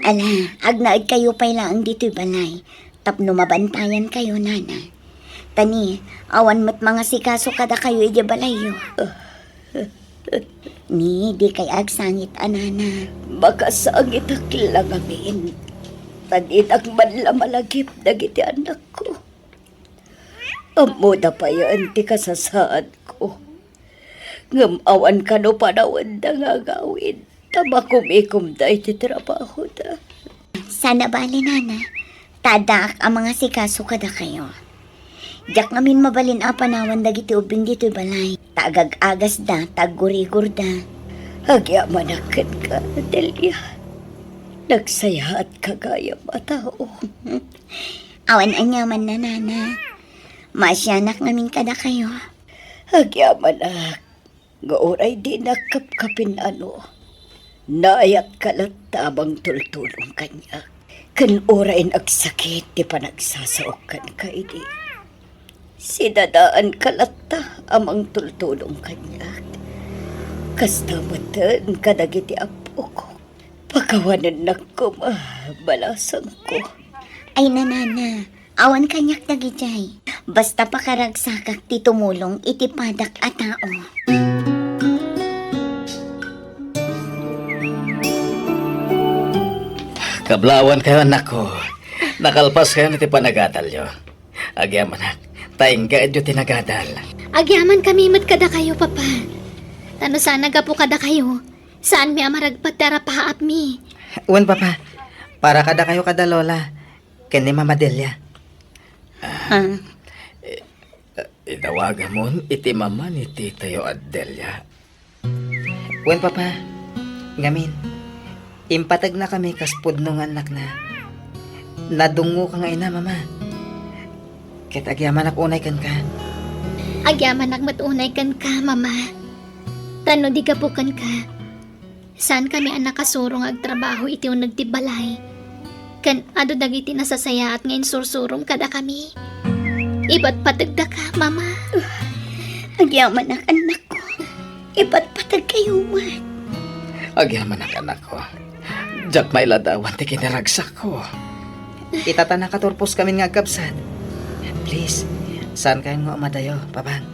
Ala, agnaid kayo pa'y lang dito'y balay. Tapno mabantayan kayo, Nana. Tani, awan mo't mga sikaso kada kayo iti balayo. Ni, di kay agsangit, anana. Makasangit ak lang amin. Tanitak man lang malagip dagiti anak ko. Amo na pa yan ti kasasaan ko. Ngamawan ka no panawan na nga gawin. Tamakumikum da iti trabaho da. Sana bali, Nana. Tadak ang mga sikaso kada kayo. Jak ngamin mabalin panawan dagiti ubing dito'y balay. Tagag-agas da, taggurigur da. Agya manakan ka, Delia. Nagsaya at kagaya matao. Awan anyaman na nana. Masyanak ngamin kada kayo. Agya manak. Gauray di nakapkapin ano. Naayat kalat tabang tultulong kanya. Kan orain agsakit di panagsasaokan ka idi. Sinadaan kalata amang tultulong kanya. Kastamatan kadagiti apo ko. Pakawanan na ko mabalasang ko. Ay nanana, awan kanyak dagijay. Basta pakaragsakak ti tumulong iti padak a tao. Kablawan kayo anak ko. Nakalpas kayo niti panagadal yo. Agya manak, taing gaadyo tinagadal. Agyaman kami mat kada kayo, papa. Tano sana gapo kada kayo. Saan mi amaragpat tara pahaap mi? Uwan papa, para kada kayo kada lola. Kani Mama Delia. Idawaga mo iti mama ni Titayo Adelia. Uwan papa, ngamin. Impatag na kami kaspud nung anak na. Nadungo ka nga ina, mama. Ket agyaman ak unay kan ka. Agyaman ak matunay kan ka, mama. Tano di kapukan ka. Saan kami ang nakasurong agtrabaho iti unag ti balay. Kan ado dagiti nasasaya at ngayon sursurong kada kami. Iba't patagda ka, mama. Agyaman ang anak ko. Iba't patag kayo man. Agyaman ang anak ko. Diyak may ladawan ti kinaragsak ko. Itatana katurpos kami nga agkabsat. Please, saan kayo nga amadayo, papang?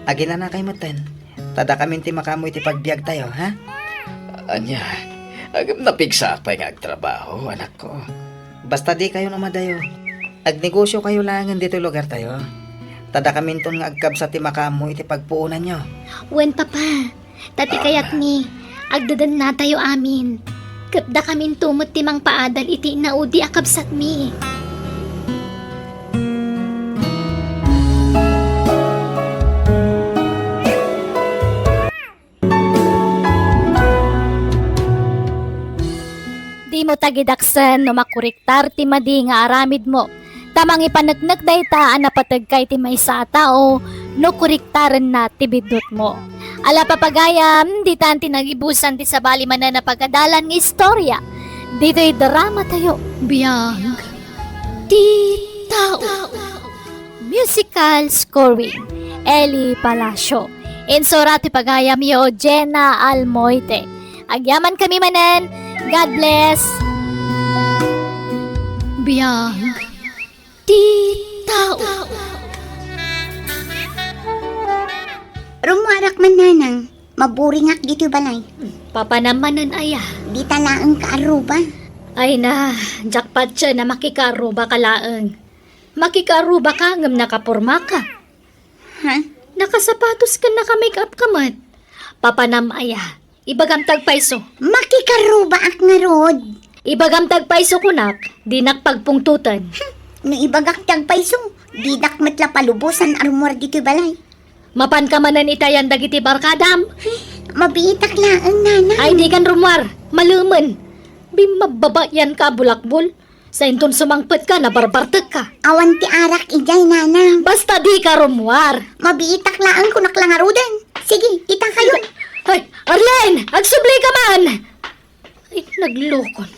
Agi na kayo matan. Tada kami ti makamoy ti pagbiag tayo, ha? Anya, agam napigsa pa yung agtrabaho, anak ko. Basta di kayo namadayo. Agnegosyo kayo langan dito lugar tayo. Tada kami ton nga agkabsat ti makamoy ti pagpuunan nyo. Wen, papa. Tati kayat ni. Agdadan na tayo amin. Kapda kamin tumot timang paadal iti naudi akabsat mi. Di mo tagidaksen no makuriktar ti madi nga aramid mo. Tamang ipanagnak dayta napatag kay ti maysa a tao no kuriktaran na ti bidot mo. Ala papagayam, di tanti nagibusan ti sabali man na napagadalan ng istorya. Dito'y drama tayo. Biyag. Ti tao. Musical scoring. Eli Palacio. Insura ti pagayam yo, Jenna Almoite. Agyaman kami manen. God bless. Biyag. Ti tao. Rumuarak man nanang. Maburingak dito balay. Papa naman nun aya. Di talaang kaaruba. Ay na, jackpot siya na makikaruba ka laang. Makikaruba ka ngam nakapurma ka. Ha? Nakasapatos ka naka-make up ka mat. Papa nam aya. Ibagam tagpaiso. Makikaruba ak nga rod. Ibagam tagpaiso kunak. Di nakpagpungtutan. No ibagak tag paiso. Di dakmat la palubusan armor dito balay. Mapan ka manan itayan dagiti barkadam. Mabiitak laang nanang. Ay di kan rumwar. Maluman. Bimababayan ka bulakbol. Sa inton sumangpet ka na barbartek ka. Awan ti arak ijay nanang. Basta di ka rumwar. Mabiitak laang kunak lang arudan. Sige, kita kayo. Ay, Arlen! Agsubli ka man! Ay, naglukon.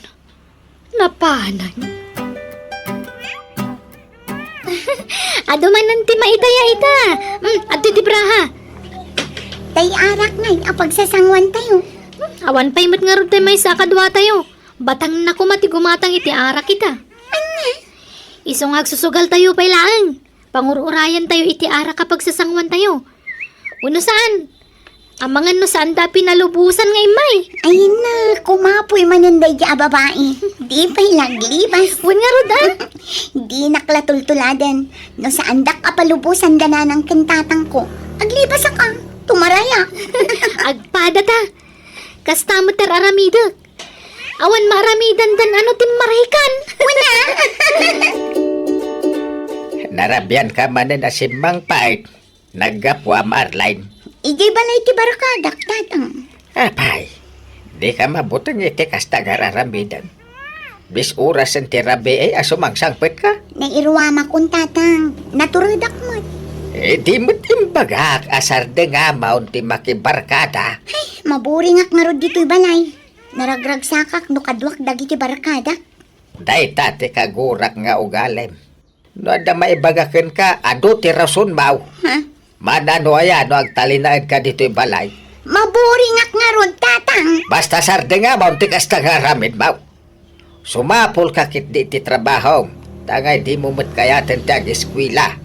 Napanan. Aduman nanti maitaya ita. Adto ti braha. Tay arak ngay, apagsasangwan tayo. Awan pa'y mat nga rin tayo may sakadwa tayo. Batang na kumati gumatang iti arak kita. Isong agsusugal tayo pa'y laang. Pangururayan tayo iti arak kapag sasangwan tayo. Uno saan? Amangan no saan da pinalubusan nga imay. Ay na, kumapoy mananday di babae. Di pa'y laglibas. Wan nga rin Di naklatultuladan. No saan dak apalubusan da na ng kintatang ko. Aglibas ka, tumaraya. Agpada ta. Kasta mo tararamidak. Awan maramidan dan ano tin marikan. Wala. Narabyan ka man na si Mang Pait. Naggapwa Marline. Ijay balay ti barkadak, tatang. Apay, di ka mabutang iti kasta gararamidan. Bis oras ang tirabi ay asumang sangpet ka. Nairwama kong tatang. Naturadak mo. Di mo timbagak asar de nga maun ti makibarkada. Maburing nga rod dito'y balay. Naragrag sakak no kadwak dagi ti barkada. Day tate kagurak nga ugalem. No da maibagaken ka, ado ti rason mau. Ha? Manano ayan no agtalinaan ka dito'y balay. Maburing nga rod, tatang. Basta sarde nga maun ti kasta nga ramid mau. Sumapol ka kit di ti trabaho. Tangay di mo matkayaten ti ag-eskwila.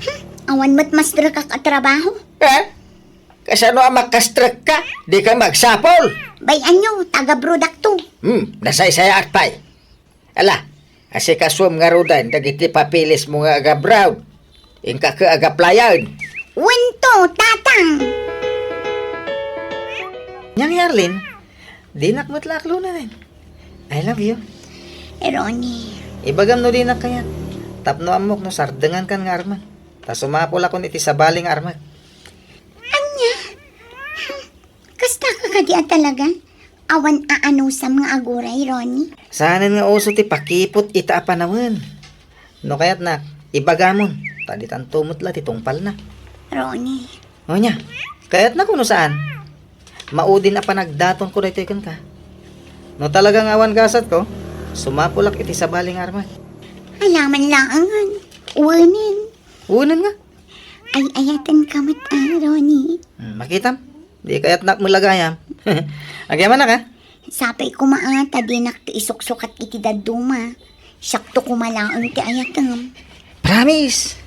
Awan mo't mas dra ka katrabaho. Eh? Kasano ang makastrak ka? Di ka magsapol. Bayan nyo, taga-brodak to. Nasaysaya at pay. Ala, asi kaswam nga rodan, dagiti papilis mo nga aga-brown. Ingka ka aga-playan. Wento, tatang. Yang Yarlin, di nakmatlaklo na rin. I love you. Ronnie, Ibagam no di na kayat. Tapno amok no sardengan kan nga arman. Ta sumapol ako iti sabaling arman. kasta ka kadiya talaga? Awan aano sa mga aguray, Ronnie. Saanan nga uso ti pakipot ita pa naman. No kayat na, ibagamon. Tadi tantumot la ti tungpal na. Ronnie, O nya, kayat na kuno saan. Maudin na panagdaton ko dito ikan ka. No talagang awan gasat ko, sumapulak iti sabaling arman. alaman lang angan. Uwanin. Unan nga. Ay ayatan kamot Ronnie. Makitam, di kayat nak mulagayam. Agyaman na ka? Sapay ko maata dinak ti isuksukat iti daduma. Sakto ko malaang ti ayatam. Promise!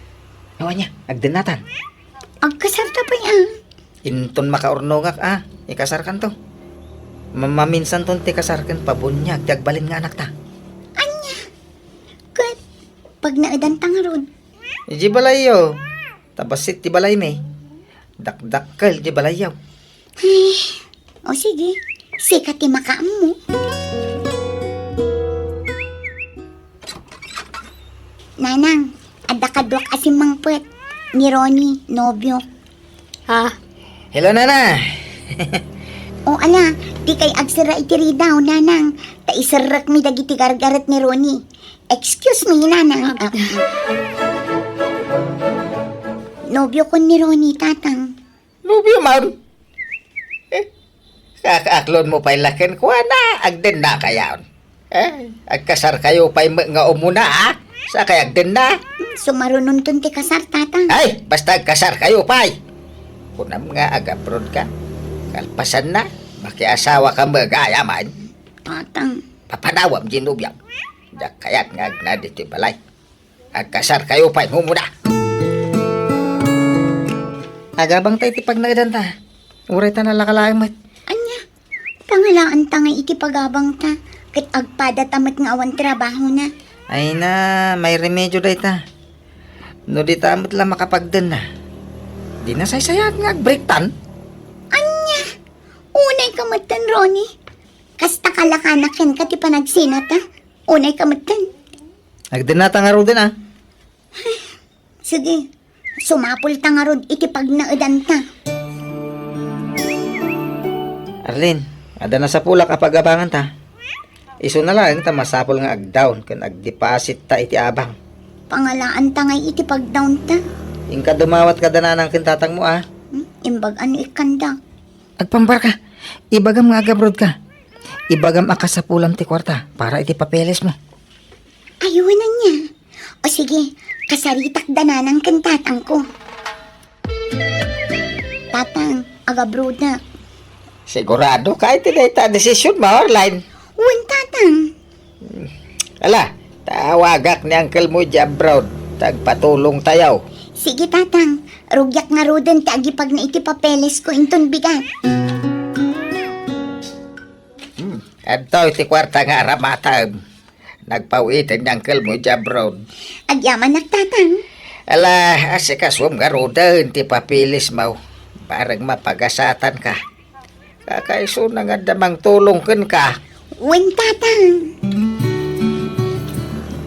Awa niya, agdenatan. Agkasarta pa yan. Inton makaurnongak ikasarkan to. Maminsan ton ti kasarkan pabunyag, ti agbalin nga anak ta. Kat, pag naadan tangarod. Iji balayo, tabasit ti balay may. Dakdakkel di balayaw. O sige, sikat ti makaam mo. Nanang, ada kadwak asim mangpet. Ni Ronnie, nobyo. Ha? Hello nana. O ala, di kay agsira itiri daw, nanang. Ta isarrak mi dagiti gargaret ni Ronnie. Excuse me, nanang. Nobyo ko ni Ronnie, tatang. Nubyo man. Kakaaklon mo pa'y lakin ko na. Agden na kayaon. Agkasar kayo pa'y nga umuna Sa kay agden na. Sumarunon ton ti kasar, tatang. Ay, basta agkasar kayo pa'y. Kunam nga agaprod ka. Kalpasan na. Makiasawa ka magayaman. Tatang. Papanawam ginubyam. Dak kayat nga agna dito balay. Agkasar kayo pa'y humuna. Agabang tayo ti pagnagan ta. Uray ta nalakalayang mat. Anya, pangalaan tangay iti pagabang ta. Kat agpada tamat nga awan trabaho na. Ay na, may remedyo day ta. No di tamot lang makapagdan na. Di na saysayat nga break tan. Anya, unay kamatan, Ronnie. Kasta kalakanakin ka ti panagsinata. Unay kamatan. Agdenata nga ro din Sige, sumapol ta nga rod iti pagnaadan ta. Arlene, ada na sa pulak apagabangan ta. Iso na lang ta masapol nga agdown kan agdeposit ta iti abang. Pangalaan ta ngay iti pagdown ta. Ingka dumawat ka dana ng kintatang mo Imbag ano ikanda. Agpambar ka. Ibagam nga agabrod ka. Ibagam akasapulam ti kwarta para iti papeles mo. Ayunan niya. O sige, kasaritak dananang kantatang ko. Tatang, agabrood na. Sigurado kahit tinay ta desisyon mo, Orline. Uwan, tatang. Ala, tawagak ni Uncle mo abroad. Tagpatulong tayaw. Sige, tatang. Rugyak nga roden tagi pag na iti papeles ko inton bigat. Adto iti kwarta nga aramatag. Nagpawitin ni Uncle mo abroad. Agyaman nak, tatang. Ala, asikaswam nga rodan ti papilis mo. Parang mapagasatan ka. Kakaiso na nga damang tulong ka. Uwan, tatang.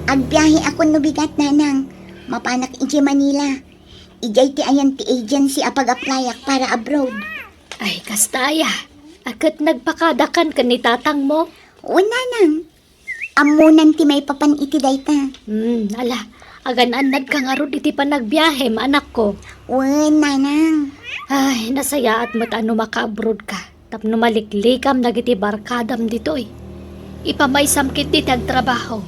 Agbiyahe ako no bigat, nanang. mapanak iti Manila. Ijay ti ayan ti agency a pag-applyak para abroad. Ay, kastaya. Akat nagpakadakan ka ni tatang mo. Una nang. Amunan ti may papan iti dayta. Ala. Agan-anad ka nga ron iti pa nagbiyahe, anak ko. Una nang. Ay, nasaya at matano maka-abroad ka. Tapno maliklikam nagiti barkadam ditoy. Ipamaysam kiti tagtrabaho.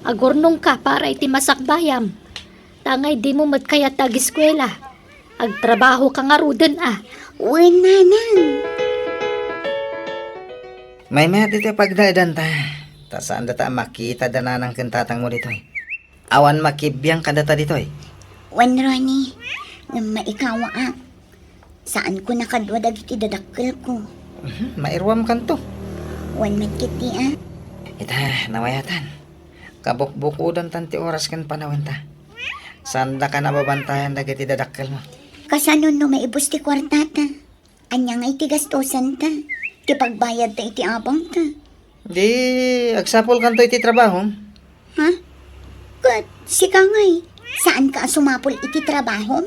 Agurnong ka para iti masakbayam. Tangay di mo mat kaya tag-eskwela. Agtrabaho ka nga ruden Una nang. May mga dito pagdaidan ta. Ta saan data makita dananang kentatang mo dito eh. Awan makibiyang kadata dito eh. Wan Ronnie, nga maikawa Saan ko nakadwa dagiti dadakkel ko? Mairwam kan to. Wan matkiti Ita, nawayatan. Kabukbukudan tanti oras kan panawin ta. Saan da ka nababantayan dagiti dadakkel mo? Kasanon no maibos ti kwartata. Anya nga iti gastosan ta. Ti pagbayad ta iti abang ta. Di, agsapol kan to iti trabaho. Ha? Kat, sika ngay. Saan ka sumapol iti trabaho?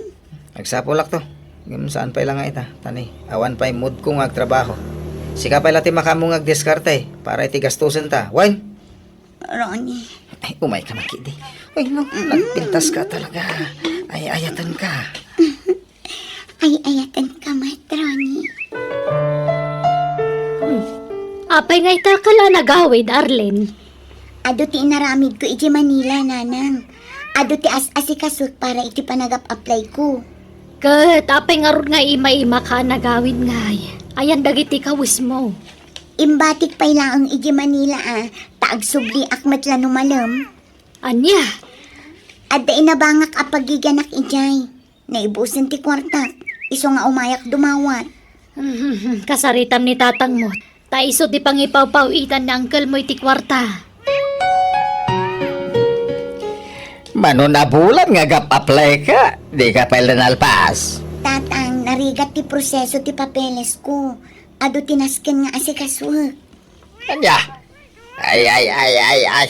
Agsapolak to. Ngam saan pa ilang nga ita, tani. Awan pa mood kong agtrabaho. Sika pa ilati makamong agdiskarte para iti gastusin ta. Wine? Ronnie, Ay, umay ka makidi. Uy, no, nagpintas ka talaga. Ay, ayatan ka. ay ayatan ka mat, Ronnie. Apay nga ita kala nagawid, Arlen. Ado ti inaramid ko iti Manila, nanang. Ado ti as-asikasot para iti panagap-apply ko. Kat, apay nga ron nga ima-ima ka nagawid ngay. Ayan dagiti kawis mo. Imbatik pa'y laang iti Manila taag subli akmat la numalam. Anya? Adda inabangak apagiganak ijay. Naibusan ti kwartak. Iso nga umayak dumawat. Kasaritam ni tatang mo. Taiso di pangipaw-pawitan ni uncle mo iti kwarta. Mano na bulan nga gap-apply ka. Di ka pa nalpas. Tatang, narigat ti proseso ti papeles ko. Ado tinasken nga asikaswag. Anya? Ay.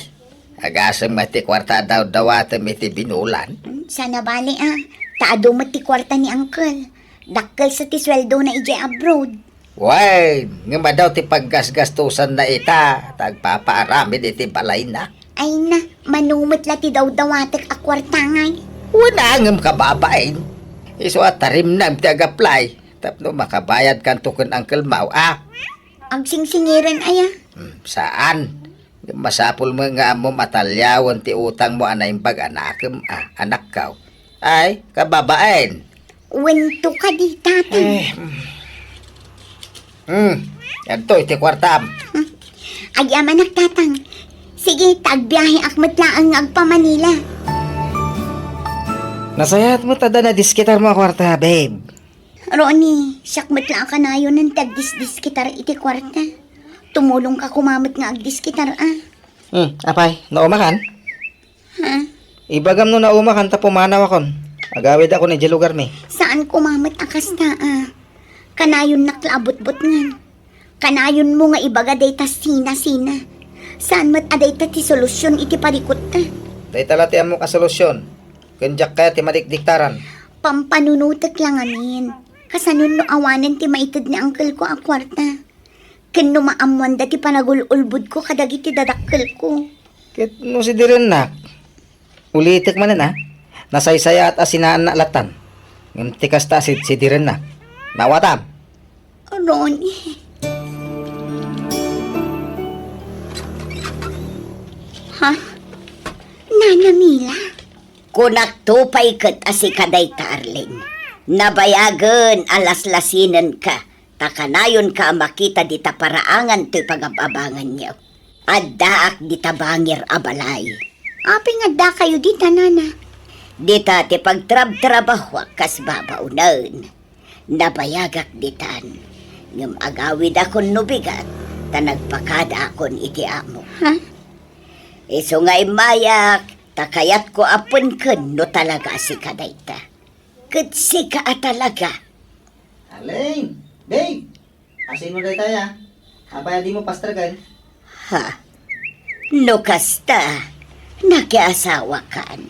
Agasang mati kwarta daw dawatem iti binulan. Sana bali Taado mo ti kwarta ni uncle. Dakkel sa ti sweldo na ijay abroad. Way, nga ba daw ti paggasgastusan na ita, tagpapaaramid iti balay na. Ay na, manumot la ti daw-dawatek a kwarta ngay. Wala ngam kababain. Iso at tarim na ti ag-apply. Tapno makabayad kan tukon Uncle Mau, Ang singsingiran Saan? Masapul mo nga mo matalyawon ti utang mo anay pag-anakem, anak kaw. Ay, kababain. Wento ka di, tatang. Yan to, iti kwartam. Ay, amanak, tatang. Sige, tagbiyahe akmat laang agpa Manila. Nasayat mo tada na diskitar mo kwarta, babe. Ronnie, sakmat lang ka na yun ng tagdis-diskitar iti kwarta. Tumulong ka kumamit nga agdiskitar, Apay, naumakan? Ha? Ibagam no naumakan ta pumanaw akon. Agawid ako ni lugar mi. Saan kumamit akas na, Kanayon naklaabot-bot ngan. Kanayon mo nga ibaga day ta sina-sina. Saan mat aday ta ti solusyon iti parikot ta? Day talatian mo kasolusyon. Kunjak kaya ti madikdiktaran. Pampanunutek lang amin. Kasanon no awanan ti maitid ni uncle ko ang kwarta. Ken no maamuan dati panagululbud ko kadagiti dadakkel ko. Kit no si diren nak. Ulitik man na. Nasaysaya at asinaan na latan. Ngam tikas ta si diren nak. Nawatam. Ronnie. Ha? Nana Mila? Kunak tupay kat asikaday ta Arlen. Nabayagan alaslasinan ka. Takanayon ka makita di ta paraangan ti pagababangan niyo. Addaak di ta bangir abalay. Aping adda kayo di tanana. Di ta ti pagtrab-trabaho kas babaunan. Nabayagak ditan. Ngam agawid akon nubigat. Ta nagpakada akon iti amo. Ha? Iso nga'y mayak, takayat ko apon ken no talaga si kadayta. Ket si ka talaga. Aling, babe. Asin mo day tayo. Apay di mo pastragan. Ha? No kasta, nakiasawa kan.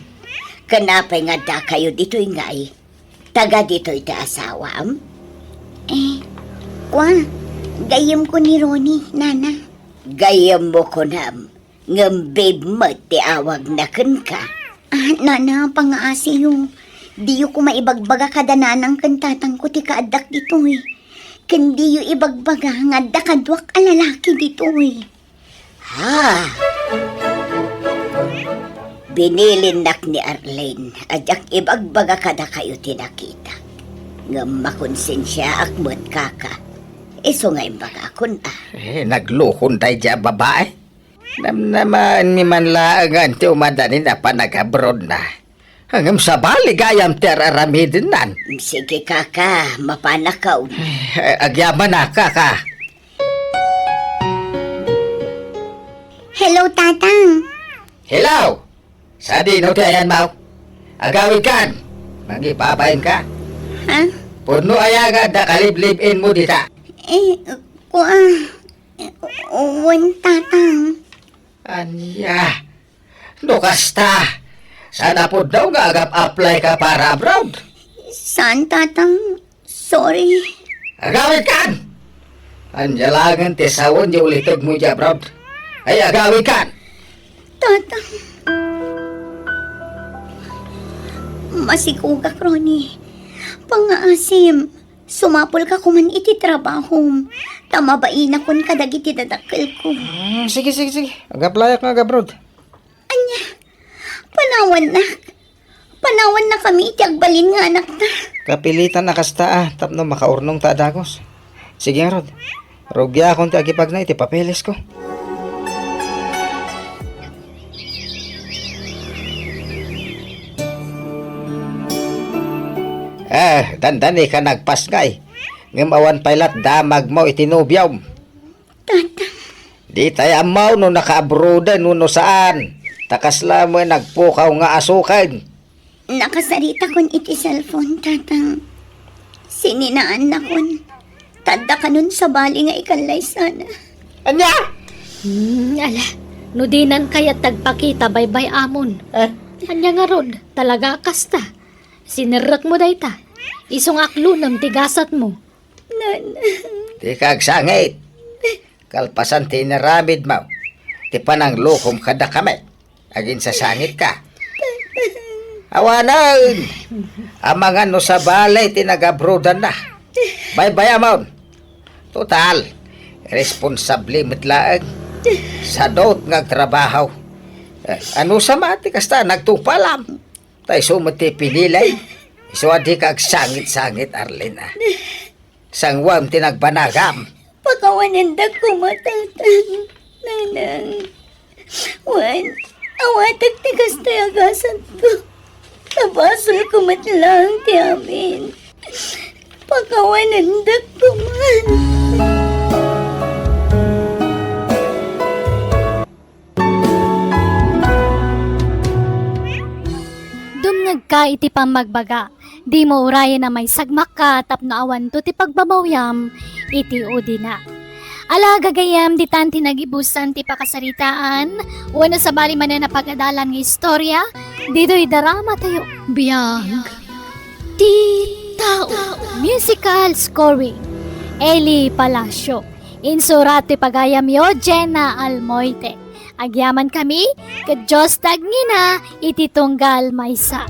Kanapay nga da kayo dito'y ngay. Taga dito'y ta asawam. Kwa, gayam ko ni Ronnie, nana. Gayam mo ko nam. Ngam babe mo ti awag na kun ka. Nana, pangaasi yung di ko maibagbaga kadananang kantatang ko ti kaadak dito eh. Kandi yung ibagbaga nga dakadwak alalaki dito eh. Ha? Binilin nak ni Arlene. Adyak ibagbaga kada kayo tinakita. Ngam makonsensya akmot kaka. Iso nga imbaga kun Nagluhon tayo dyan babae. Naman ni man laangan ti umadanin na pa nag-abroad na. Hanggang sa baligayam ti araramidin nan. Sige kaka, mapanakaw. Agyaman na kaka. Hello, tatang. Hello! Sa dino ti ayan mau? Agawin kan. Magipapain ka. Ha? Puno ayaga da kaliblibin mo dita. Kwa, uwan, tatang. Anya. Nukasta. Sana po daw nga agap-apply ka para abroad. Saan, tatang? Sorry. Agawin kan! Anjalagan ti sawon di ulitog mo di abroad. Ay agawin kan! Tatang. Masikugak, Ronnie. Pangaasim. Sumapol ka kuman iti trabaho. Tamabain akon kadagiti dadakkel ko. Sige. Agaplayak nga abroad. Panawan na. Panawan na kami iti agbalin nga anak na. Kapilitan na kasta tapno makaurnong ta dagos. Sige nga rod. Rugya akong ti agipag na iti papeles ko. Dandani ka nagpasngay. Ngamawan pailat damag mo itinubyaw. Tatang. Di tayo amaw no naka-abroadan no saan. Takasla mo nagpukaw nga asukan. Nakasarita kon iti cellphone, tatang. Sininaan na kon. Tadda ka nun sa bali nga ikalay sana. Anya? Ala, nudinan kaya tagpakita baybay amon. Anya nga rod, talaga kasta. Sinirak mo dayta. Isong aklunam tigasat mo. Di kagsangit. Kalpasan tinaramid mo. Ti panang lukom kada kami. Agin sa sangit ka. Awanan! Amangan no sa balay tinagabrodan na. Bye-bye amon. Total. Responsable mitlaang. Sa dot nga trabaho. Ano sa mati kasta nagtupalam. Tay sumati pinilay. So adi kag sangit-sangit Arlene. Sangwam tinagbanagam. Pagkawanandag ko matatang. Nanang. Wan, awatag tigas tagasan ko. Tabasol ko matlang ti amin. Pagkawanandag ko man. Dumngag ka iti pamagbaga. Di mo urayan na may sagmak ka tapno awan to ti pagbabawyam iti udi na. Ala gagayam di tanti nagibusan ti pakasaritaan wano sa bali man na pagadalan ng istorya dito'y darama tayo. Biyag. Ti Tao Musical Scoring Eli Palacio Insurat ti pagayam yo Jenna Almoite. Agyaman kami ket Diyos tagngina iti tunggal maysa.